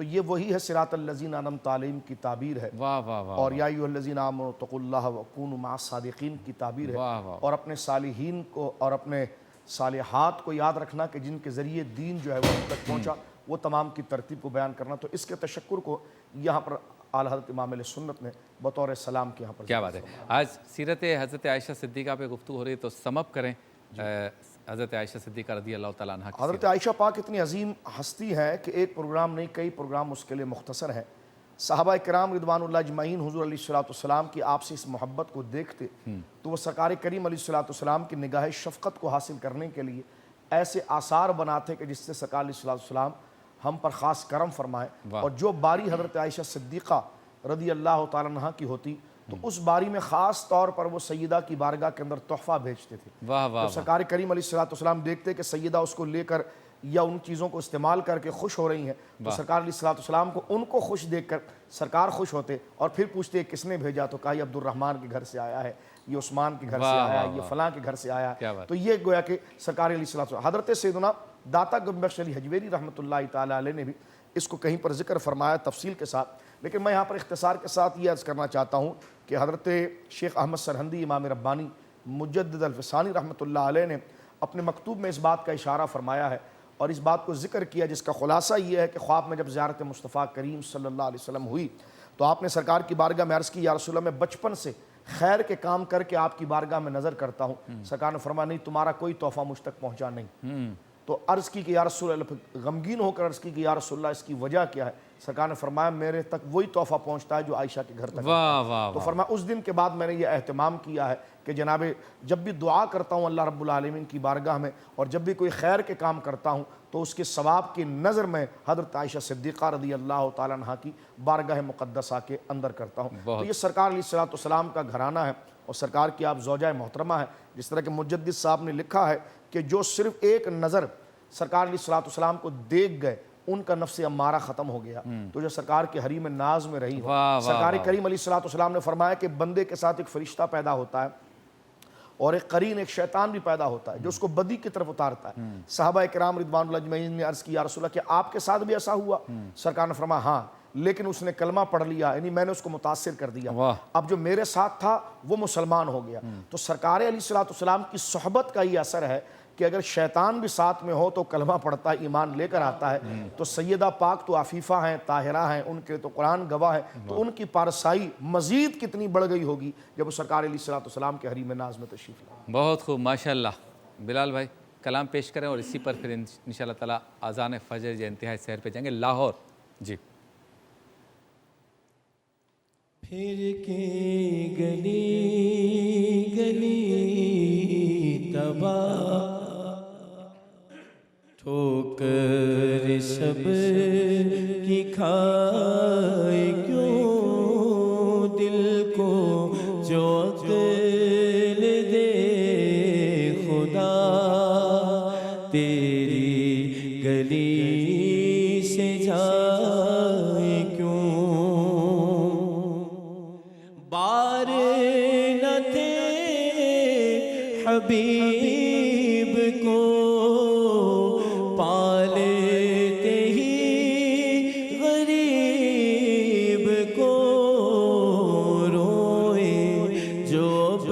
تو یہ وہی ہے صراط الذین انعمت علیہم کی تعبیر ہے، واہ واہ واہ، اور یا ایھا الذین آمنوا اتقوا اللہ وکونوا مع الصادقین کی تعبیر ہے، واہ واہ، اور اپنے صالحین کو اور اپنے صالحات کو یاد رکھنا کہ جن کے ذریعے دین جو ہے وہ ہم تک پہنچا، وہ تمام کی ترتیب کو بیان کرنا۔ تو اس کے تشکر کو یہاں پر اعلیٰ حضرت امام علیہ سنت نے بطور سلام کے یہاں پر کیا بات ہے۔ آج سیرت حضرت عائشہ صدیقہ پہ گفتگو ہو رہی ہے، تو سم اپ کریں حضرت عائشہ صدیقہ رضی اللہ تعالیٰ عنہ کی حضرت عائشہ پاک اتنی عظیم ہستی ہے کہ ایک پروگرام نہیں، کئی پروگرام اس کے لیے مختصر ہیں۔ صحابہ کرام رضوان اللہ اجمعین حضور علیہ السلام کی آپ سے اس محبت کو دیکھتے تو وہ سرکار کریم علیہ السلام کی نگاہ شفقت کو حاصل کرنے کے لیے ایسے آثار بناتے کہ جس سے سرکار علیہ السلام ہم پر خاص کرم فرمائے، اور جو باری حضرت عائشہ صدیقہ رضی اللہ تعالیٰ عنہ کی ہوتی تو اس باری میں خاص طور پر وہ سیدہ کی بارگاہ کے اندر تحفہ بھیجتے تھے۔ واہ واہ، تو سرکار کریم علیہ السلام دیکھتے کہ سیدہ اس کو لے کر یا ان چیزوں کو استعمال کر کے خوش ہو رہی ہیں، تو سرکار علیہ السلام کو ان کو خوش دیکھ کر سرکار خوش ہوتے، اور پھر پوچھتے کس نے بھیجا، تو کہا یہ عبد الرحمن کے گھر سے آیا ہے، یہ عثمان کے گھر سے آیا ہے، یہ فلاں کے گھر سے آیا ہے۔ تو یہ گویا کہ سرکار علیہ السلام حضرت سیدنا داتا گنج بخش علی حجویری رحمۃ اللہ تعالیٰ علیہ نے بھی اس کو کہیں پر ذکر فرمایا تفصیل کے ساتھ، لیکن میں یہاں پر اختصار کے ساتھ یہ عرض کرنا چاہتا ہوں کہ حضرت شیخ احمد سرہندی امام ربانی مجدد الفسانی رحمۃ اللہ علیہ نے اپنے مکتوب میں اس بات کا اشارہ فرمایا ہے اور اس بات کو ذکر کیا، جس کا خلاصہ یہ ہے کہ خواب میں جب زیارت مصطفیٰ کریم صلی اللہ علیہ وسلم ہوئی تو آپ نے سرکار کی بارگاہ میں عرض کی، یا رسول اللہ میں بچپن سے خیر کے کام کر کے آپ کی بارگاہ میں نظر کرتا ہوں۔ سرکار نے فرمایا نہیں، تمہارا کوئی تحفہ مجھ تک پہنچا نہیں۔ تو عرض کی کہ یا رسول اللہ، غمگین ہو کر عرض کی کہ یا رسول اللہ اس کی وجہ کیا ہے؟ سرکار نے فرمایا میرے تک وہی تحفہ پہنچتا ہے جو عائشہ کے گھر تک۔ واہ واہ، تو فرمایا اس دن کے بعد میں نے یہ اہتمام کیا ہے کہ جناب جب بھی دعا کرتا ہوں اللہ رب العالمین کی بارگاہ میں، اور جب بھی کوئی خیر کے کام کرتا ہوں تو اس کے ثواب کی نظر میں حضرت عائشہ صدیقہ رضی اللہ تعالیٰ عنہ کی بارگاہ مقدسہ کے اندر کرتا ہوں۔ تو یہ سرکار علیہ السلام کا گھرانہ ہے، اور سرکار کی آپ زوجہ محترمہ ہے۔ جس طرح کہ مجدد صاحب نے لکھا ہے کہ جو صرف ایک نظر سرکار علیہ السلام کو دیکھ گئے ان کا نفس امارہ ختم ہو گیا، تو جو سرکار کے حریم ناز میں رہی ہو۔ سرکار کریم علیہ السلام نے فرمایا کہ بندے کے ساتھ ایک فرشتہ پیدا ہوتا ہے اور ایک قرین، ایک شیطان بھی پیدا ہوتا ہے جو اس کو بدی کی طرف اتارتا ہے۔ صحابہ کرام رضوان اللہ اجمعین نے عرض کی یا رسول اللہ کیا آپ کے ساتھ بھی ایسا ہوا؟ سرکار نے فرمایا ہاں، لیکن اس نے کلمہ پڑھ لیا، یعنی میں نے اس کو متاثر کر دیا، اب جو میرے ساتھ تھا وہ مسلمان ہو گیا۔ تو سرکار علیہ السلام کی صحبت کا یہ اثر ہے کہ اگر شیطان بھی ساتھ میں ہو تو کلمہ پڑھتا ہے، ایمان لے کر آتا ہے۔ تو سیدہ پاک تو عفیفہ ہیں، طاہرہ ہیں، ان کے تو قرآن گواہ ہے، تو ان کی پارسائی مزید کتنی بڑھ گئی ہوگی جب وہ سرکار علیہ السلام کے حریم ناز میں تشریف لائے۔ بہت خوب، ماشاءاللہ۔ بلال بھائی کلام پیش کریں اور اسی پر پھر انشاءاللہ تعالیٰ اذان فجر یا انتہائی سحر پہ جائیں گے۔ لاہور جی۔ پھر کے گلی گلی تباہ ٹھوکر سب کی کھائے کیوں دل کو جو عقل دے خدا تیری گلی سے جائے کیوں بار نہ تھے حبیب کو پالتے ہی غریب کو روئے جو اب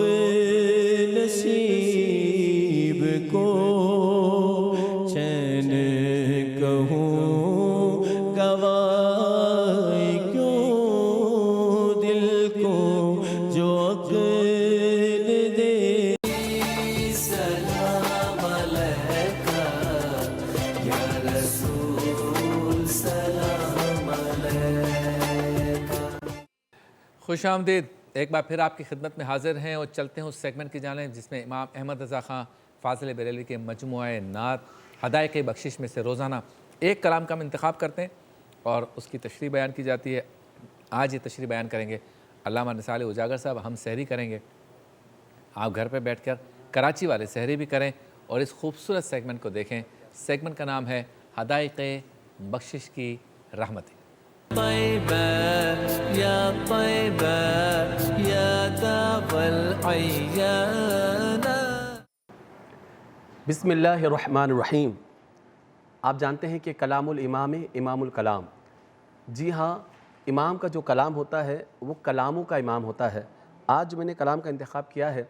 نصیب کو چین کہوں گواہ کیوں دل کو جو عقل دے سلام علیکہ یا رسول سلام علیکہ۔ خوش آمدید، ایک بار پھر آپ کی خدمت میں حاضر ہیں اور چلتے ہیں اس سیگمنٹ کی جانب جس میں امام احمد رضا خان فاضل بریلوی کے مجموعہ نعت ہدایق بخشش میں سے روزانہ ایک کلام کا ہم انتخاب کرتے ہیں اور اس کی تشریح بیان کی جاتی ہے۔ آج یہ تشریح بیان کریں گے علامہ نثار اجاگر صاحب۔ ہم سحری کریں گے، آپ گھر پہ بیٹھ کر کراچی والے سحری بھی کریں اور اس خوبصورت سیگمنٹ کو دیکھیں۔ سیگمنٹ کا نام ہے ہدایق بخشش کی رحمتیں۔ طیبہ یا طیبہ یا داب العیان۔ بسم اللہ الرحمن الرحیم۔ آپ جانتے ہیں کہ کلام الامام امام الکلام، جی ہاں، امام کا جو کلام ہوتا ہے وہ کلاموں کا امام ہوتا ہے۔ آج جو میں نے کلام کا انتخاب کیا ہے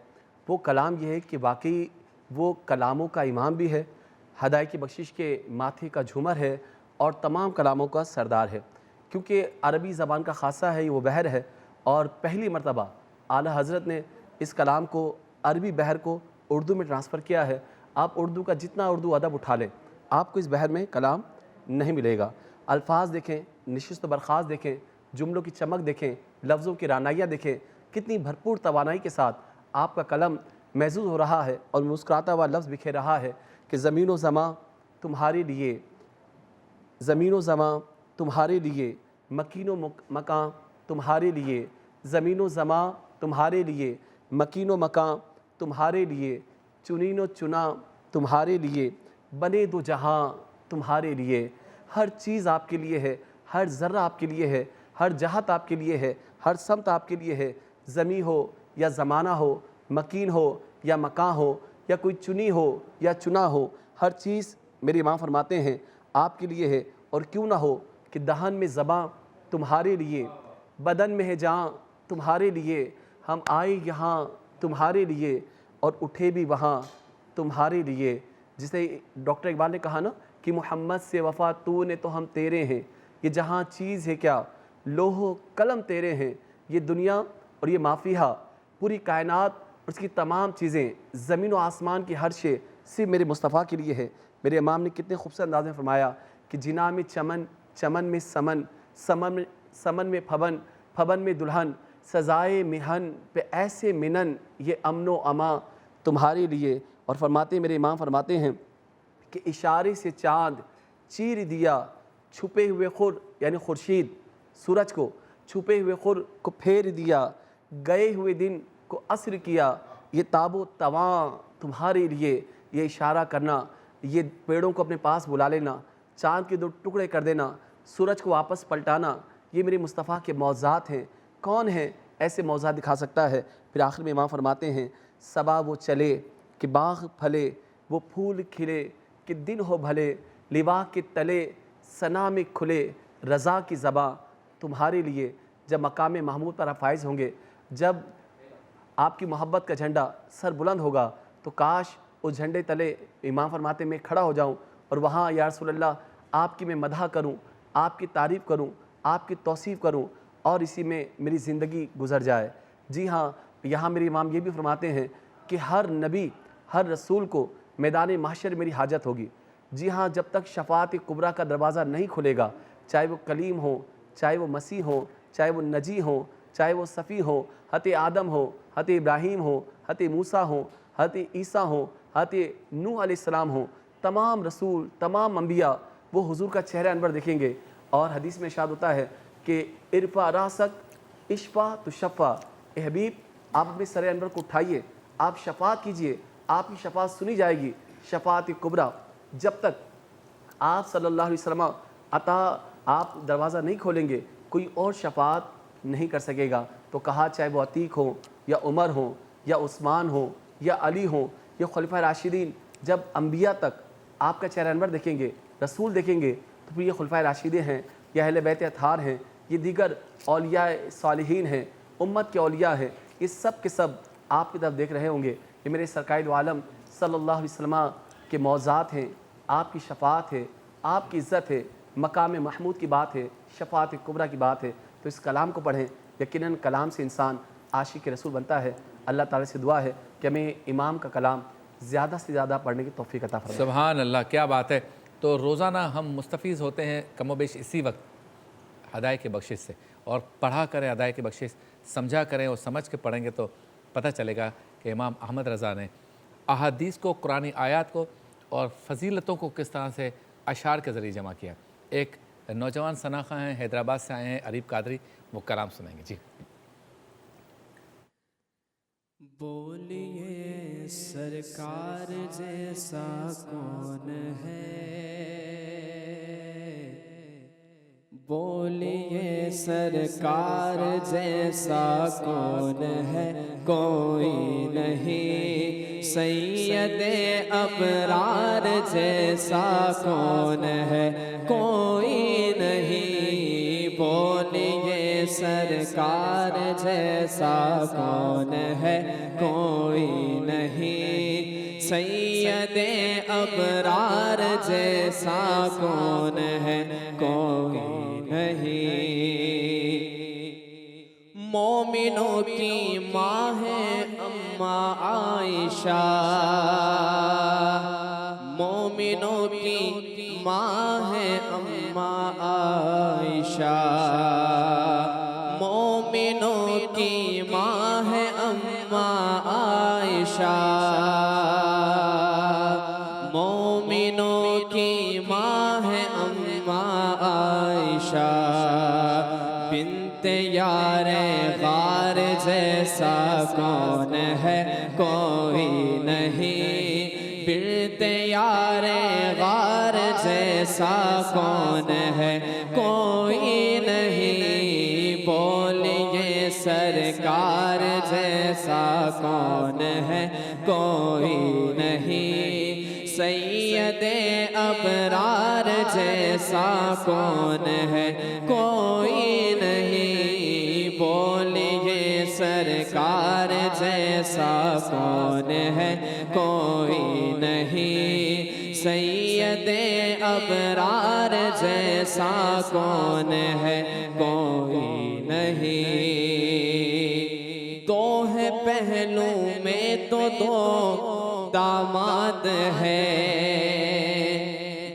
وہ کلام یہ ہے کہ واقعی وہ کلاموں کا امام بھی ہے، ہدایت کی بخشش کے ماتھے کا جھومر ہے اور تمام کلاموں کا سردار ہے، کیونکہ عربی زبان کا خاصہ ہے، یہ وہ بحر ہے، اور پہلی مرتبہ اعلیٰ حضرت نے اس کلام کو، عربی بحر کو اردو میں ٹرانسفر کیا ہے۔ آپ اردو کا جتنا اردو ادب اٹھا لیں آپ کو اس بحر میں کلام نہیں ملے گا۔ الفاظ دیکھیں، نشست و برخاست دیکھیں، جملوں کی چمک دیکھیں، لفظوں کی رعنائیاں دیکھیں، کتنی بھرپور توانائی کے ساتھ آپ کا قلم محظوظ ہو رہا ہے اور مسکراتا ہوا لفظ بکھیر رہا ہے کہ زمین و زماں تمہارے لیے، زمین و زماں تمہارے لیے، مکین و مکان تمہارے لیے، زمین و زماں تمہارے لیے، مکین و مکان تمہارے لیے، چنین و چنا تمہارے لیے، بنے دو جہاں تمہارے لیے۔ ہر چیز آپ کے لیے ہے، ہر ذرہ آپ کے لیے ہے، ہر جہت آپ کے لیے ہے، ہر سمت آپ کے لیے ہے، زمیں ہو یا زمانہ ہو، مکین ہو یا مکان ہو، یا کوئی چنی ہو یا چنا ہو، ہر چیز میرے امام فرماتے ہیں آپ کے لیے ہے۔ اور کیوں نہ ہو کہ دہن میں زباں تمہارے لیے، بدن میں ہے جان تمہارے لیے، ہم آئے یہاں تمہارے لیے اور اٹھے بھی وہاں تمہارے لیے۔ جسے ڈاکٹر اقبال نے کہا نا کہ محمد سے وفا تو نے تو ہم تیرے ہیں، یہ جہاں چیز ہے کیا لوح و قلم تیرے ہیں، یہ دنیا اور یہ مافیہا پوری کائنات اور اس کی تمام چیزیں، زمین و آسمان کی ہر شے صرف میرے مصطفیٰ کے لیے ہے۔ میرے امام نے کتنے خوبصورت انداز میں فرمایا کہ جنا میں چمن، چمن میں سمن، سمن میں پھبن، پھبن میں دلہن، سزائے مہن پہ ایسے منن، یہ امن و اما تمہارے لیے۔ اور فرماتے میرے امام فرماتے ہیں کہ اشارے سے چاند چیر دیا، چھپے ہوئے خور یعنی خورشید سورج کو، چھپے ہوئے خور کو پھیر دیا، گئے ہوئے دن کو عصر کیا، یہ تاب و تواں تمہارے لیے۔ یہ اشارہ کرنا، یہ پیڑوں کو اپنے پاس بلا لینا، چاند کے دو ٹکڑے کر دینا، سورج کو واپس پلٹانا، یہ میرے مصطفیٰ کے معجزات ہیں۔ کون ہے ایسے معجزات دکھا سکتا ہے؟ پھر آخر میں امام فرماتے ہیں صبا وہ چلے کہ باغ پھلے، وہ پھول کھلے کہ دن ہو بھلے، لوا کے تلے ثنا میں کھلے، رضا کی زباں تمہارے لیے۔ جب مقام محمود پر آپ فائز ہوں گے، جب آپ کی محبت کا جھنڈا سر بلند ہوگا، تو کاش اس جھنڈے تلے امام فرماتے میں کھڑا ہو جاؤں اور وہاں یا رسول اللہ آپ کی میں مدح کروں، آپ کی تعریف کروں، آپ کی توصیف کروں اور اسی میں میری زندگی گزر جائے۔ جی ہاں، یہاں میرے امام یہ بھی فرماتے ہیں کہ ہر نبی، ہر رسول کو میدان محشر میری حاجت ہوگی۔ جی ہاں، جب تک شفاعت کبریٰ کا دروازہ نہیں کھلے گا، چاہے وہ کلیم ہو، چاہے وہ مسیح ہو، چاہے وہ نجی ہو، چاہے وہ صفی ہو، حضرت آدم ہو، حضرت ابراہیم ہو، حضرت موسیٰ ہو، حضرت عیسیٰ ہو، حضرت نوح علیہ السلام ہو، تمام رسول، تمام انبیاء وہ حضور کا چہرہ انور دیکھیں گے۔ اور حدیث میں ارشاد ہوتا ہے کہ ارفع راسک اشفع تشفع، اے حبیب آپ اپنے سر انور کو اٹھائیے، آپ شفاعت کیجئے، آپ کی شفاعت سنی جائے گی، شفاعت کبریٰ۔ جب تک آپ صلی اللہ علیہ وسلم آپ دروازہ نہیں کھولیں گے، کوئی اور شفاعت نہیں کر سکے گا۔ تو کہا چاہے وہ عتیق ہو یا عمر ہو یا عثمان ہو یا علی ہو یا خلفۂ راشدین، جب انبیاء تک آپ کا چہرہ انور دیکھیں گے، رسول دیکھیں گے، تو پھر یہ خلفۂ راشدین ہیں، یہ اہل بیت اطہار ہیں، یہ دیگر اولیاء صالحین ہیں، امت کے اولیاء ہیں، یہ سب کے سب آپ کی طرف دیکھ رہے ہوں گے۔ یہ میرے سرکار دو عالم صلی اللہ علیہ وسلم کے معجزات ہیں، آپ کی شفاعت ہے، آپ کی عزت ہے، مقام محمود کی بات ہے، شفاعت کبریٰ کی بات ہے۔ تو اس کلام کو پڑھیں، یقیناً کلام سے انسان عاشق رسول بنتا ہے۔ اللہ تعالیٰ سے دعا ہے کہ ہمیں امام کا کلام زیادہ سے زیادہ پڑھنے کی توفیق عطا فرمائے۔ سبحان اللہ، کیا بات ہے۔ تو روزانہ ہم مستفیض ہوتے ہیں کم و بیش اسی وقت ہدایت کی بخشش سے، اور پڑھا کریں ہدایت کی بخشش، سمجھا کریں اور سمجھ کے پڑھیں گے تو پتہ چلے گا کہ امام احمد رضا نے احادیث کو، قرآنی آیات کو اور فضیلتوں کو کس طرح سے اشعار کے ذریعے جمع کیا۔ ایک نوجوان ثناخواں ہیں، حیدرآباد سے آئے ہیں، عریب قادری، وہ کلام سنائیں گے۔ جی بولیے سرکار جیسا کون ہے، بولیے سرکار جیسا کون ہے، کوئی نہیں، سید ابرار جیسا کون ہے، کوئی نہیں، سرکار جیسا کون ہے کوئی نہیں، سید ابرار جیسا کون ہے کوئی نہیں۔ مومنوں کی ماں ہے اماں عائشہ، مومنوں کی ماں ہے اماں عائشہ، مومنوں کی ماں ہے اماں عائشہ، مومنوں کی ماں ہے اماں عائشہ، بنت یار غار جیسا کون ہے کوئی نہیں، بنت یار غار جیسا کون ہے کوئی نہیں، بولیے سرکار جیسا کون ہے کوئی نہیں، سید ابرار جیسا کون ہے کوئی نہیں، بولیے سرکار جیسا کون ہے کوئی نہیں، سید ابرار جیسا کون ہے کوئی نہیں۔ دو ہے پہلو میں تو دو داماد ہے،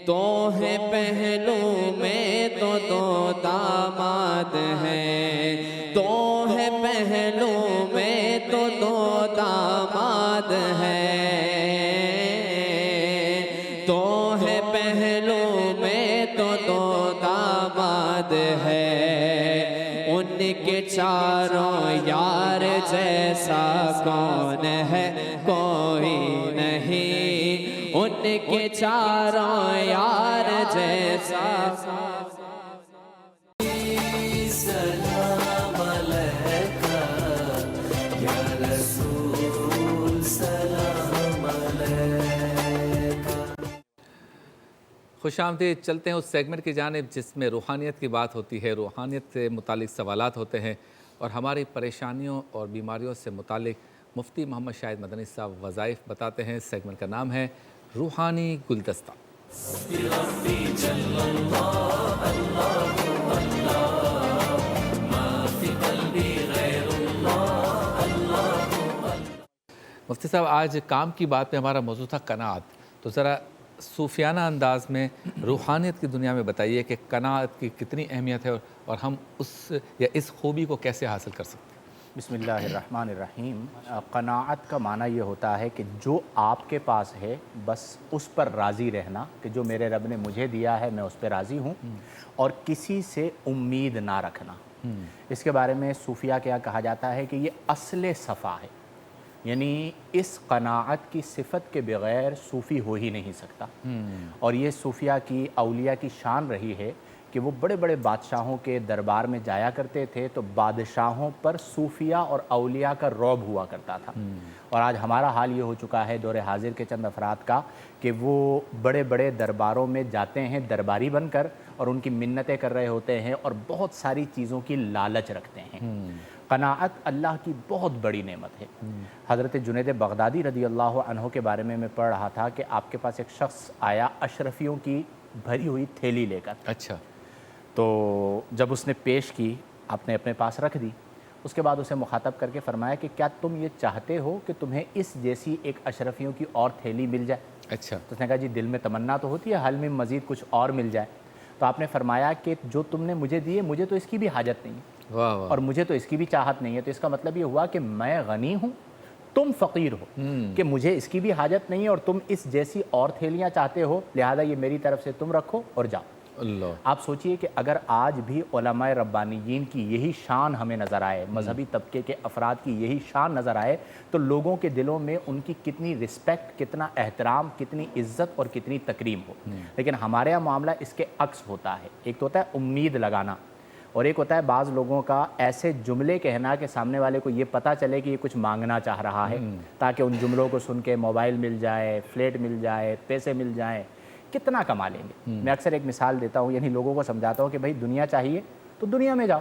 دو ہے پہلو میں تو دو داماد ہے، دو ہے پہلو میں تو دو داماد ہے، دو ہے پہلو میں تو دو داماد ہے، ان کے چاروں یار جیسا کون ہے کوئی نہیں، ان کے چاروں یار جیسا سلام علیکہ یا رسول سلام علیکہ۔ خوش آمدید۔ چلتے ہیں اس سیگمنٹ کی جانب جس میں روحانیت کی بات ہوتی ہے، روحانیت سے متعلق سوالات ہوتے ہیں اور ہماری پریشانیوں اور بیماریوں سے متعلق مفتی محمد شاہد مدنی صاحب وظائف بتاتے ہیں۔ سیگمنٹ کا نام ہے روحانی گلدستہ۔ مفتی صاحب، آج کام کی بات میں ہمارا موضوع تھا قناعت، تو ذرا صوفیانہ انداز میں روحانیت کی دنیا میں بتائیے کہ قناعت کی کتنی اہمیت ہے اور ہم اس خوبی کو کیسے حاصل کر سکتے ہیں؟ بسم اللہ الرحمن الرحیم۔ قناعت کا معنی یہ ہوتا ہے کہ جو آپ کے پاس ہے بس اس پر راضی رہنا، کہ جو میرے رب نے مجھے دیا ہے میں اس پہ راضی ہوں، اور کسی سے امید نہ رکھنا۔ اس کے بارے میں صوفیہ کیا کہا جاتا ہے کہ یہ اصل صفا ہے، یعنی اس قناعت کی صفت کے بغیر صوفی ہو ہی نہیں سکتا۔ اور یہ صوفیہ کی اولیاء کی شان رہی ہے کہ وہ بڑے بڑے بادشاہوں کے دربار میں جایا کرتے تھے تو بادشاہوں پر صوفیہ اور اولیاء کا رعب ہوا کرتا تھا۔ اور آج ہمارا حال یہ ہو چکا ہے دور حاضر کے چند افراد کا کہ وہ بڑے بڑے درباروں میں جاتے ہیں درباری بن کر اور ان کی منتیں کر رہے ہوتے ہیں اور بہت ساری چیزوں کی لالچ رکھتے ہیں۔ قناعت اللہ کی بہت بڑی نعمت ہے۔ حضرت جنید بغدادی رضی اللہ عنہ کے بارے میں پڑھ رہا تھا کہ آپ کے پاس ایک شخص آیا اشرفیوں کی بھری ہوئی تھیلی لے کر۔ اچھا۔ تو جب اس نے پیش کی، آپ نے اپنے پاس رکھ دی، اس کے بعد اسے مخاطب کر کے فرمایا کہ کیا تم یہ چاہتے ہو کہ تمہیں اس جیسی ایک اشرفیوں کی اور تھیلی مل جائے؟ اچھا۔ تو اس نے کہا جی دل میں تمنا تو ہوتی ہے حل میں مزید کچھ اور مل جائے۔ تو آپ نے فرمایا کہ جو تم نے مجھے دیے مجھے تو اس کی بھی حاجت نہیں ہے، واہ واہ۔ اور مجھے تو اس کی بھی چاہت نہیں ہے، تو اس کا مطلب یہ ہوا کہ میں غنی ہوں، تم فقیر ہو، کہ مجھے اس کی بھی حاجت نہیں ہے اور تم اس جیسی اور تھیلیاں چاہتے ہو، لہذا یہ میری طرف سے تم رکھو اور جاؤ۔ اللہ۔ آپ سوچئے کہ اگر آج بھی علماء ربانیین کی یہی شان ہمیں نظر آئے، مذہبی طبقے کے افراد کی یہی شان نظر آئے، تو لوگوں کے دلوں میں ان کی کتنی رسپیکٹ، کتنا احترام، کتنی عزت اور کتنی تکریم ہو۔ لیکن ہمارے یہاں معاملہ اس کے عکس ہوتا ہے۔ ایک تو ہوتا ہے امید لگانا، اور ایک ہوتا ہے بعض لوگوں کا ایسے جملے کہنا کہ سامنے والے کو یہ پتہ چلے کہ یہ کچھ مانگنا چاہ رہا ہے، تاکہ ان جملوں کو سن کے موبائل مل جائے، فلیٹ مل جائے، پیسے مل جائیں، کتنا کما لیں گے۔ میں اکثر ایک مثال دیتا ہوں، یعنی لوگوں کو سمجھاتا ہوں کہ بھائی دنیا چاہیے تو دنیا میں جاؤ،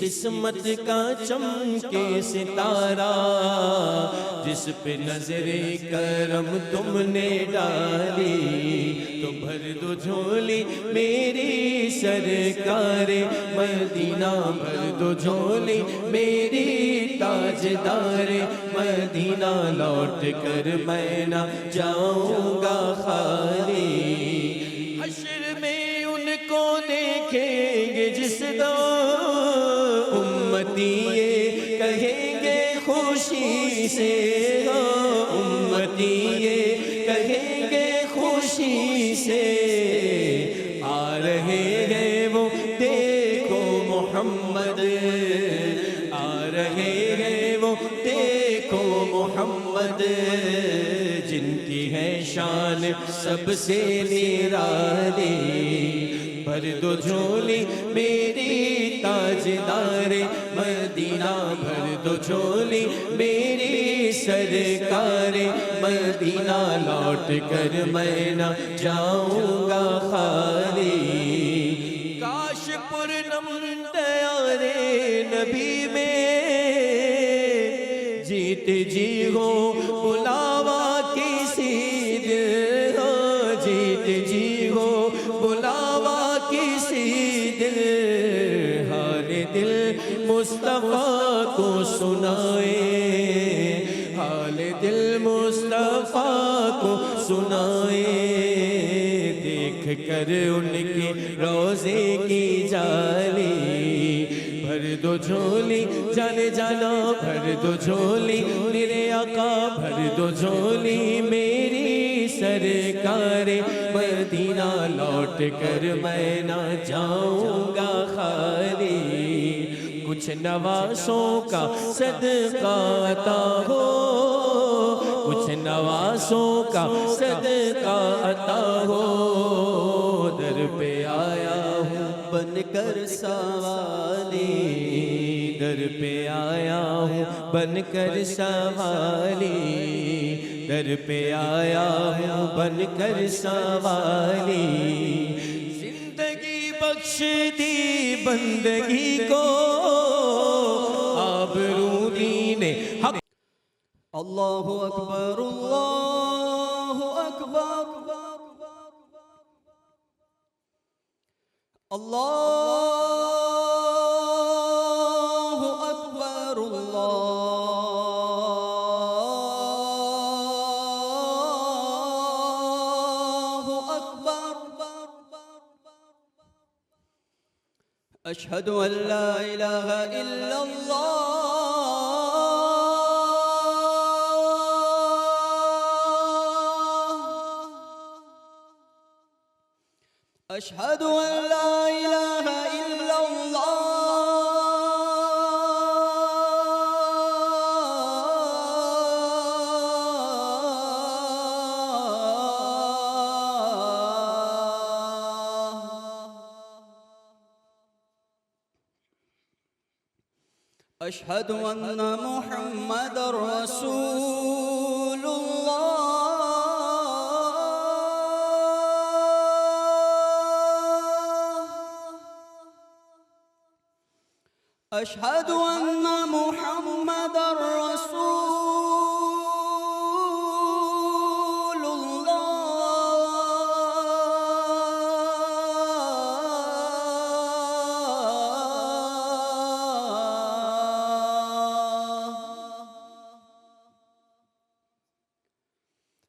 قسمت کا چمکے ستارہ جس پہ نظر کرم تم نے ڈالی تو بھر دو جھولی میری سرکار مدینہ بھر دو جھولی میری تاجدار مدینہ لوٹ کر میں نہ جاؤں گا خالی حشر میں ان کو دیکھیں گے جس دو امتی یہ کہیں گے خوشی سے امتی یہ کہیں گے خوشی سے آ رہے ہیں وہ دیکھو محمد آ رہے ہیں وہ دیکھو محمد جن کی ہے شان سب سے نرالی بھر دو جھولی میری تاجدار مدینہ بھر دو جھولی میری سرکار مدینہ لوٹ کر میں نہ جاؤں گا خالی کاش پورنم دیارے نبی میں جیت جی ہو بلاوا کسی دن جیت جی ہو بلاوا کسی دن حال دل مصطفیٰ کو سنائے حال دل مصطفیٰ کو سنائے دیکھ کر ان کے روزے کی جالی بھر دو جھولی جانے جانا بھر دو جھولی میرے آقا بھر دو جھولی میری سرکار مدینہ لوٹ کر میں نہ جاؤں گا خالی کچھ نواسوں کا صدقہ عطا ہو کچھ نواسوں کا صدقہ عطا ہو در پہ آیا ہوں بن کر سوالی در پہ آیا ہوں بن کر سوالی در پہ آیا ہوں بن کر سوالی زندگی بخش دی بندگی کو آبرو دین حق اللہ اکبر اللہ اکبر اللہ اکبر اللہ اکبر اشہد ان لا الہ الا اللہ اشہد ان لا الہ الا اللہ اشہد ان محمد رسول اللہ اشہد ان محمد رسول اللہ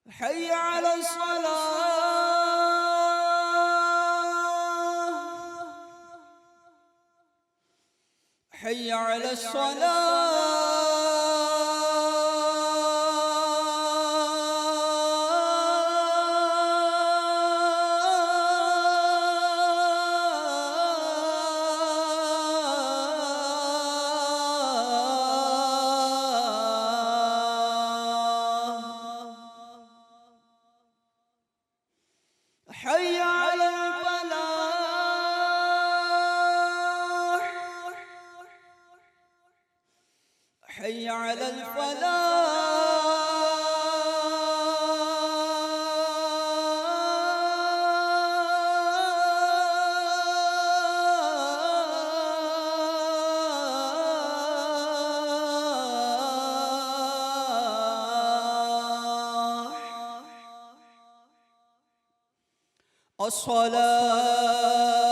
حی علی الصلاة حي على الصلاة حي على الفلاح حي على الفلاح الصلاة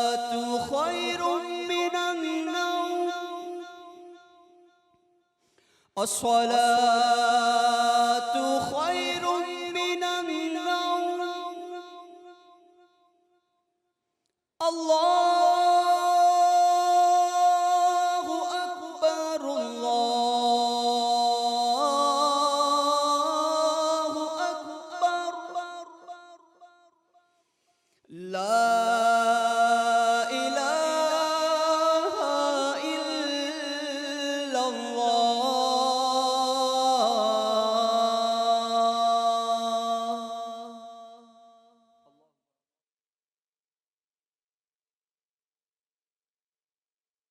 خير من النوم الصلاة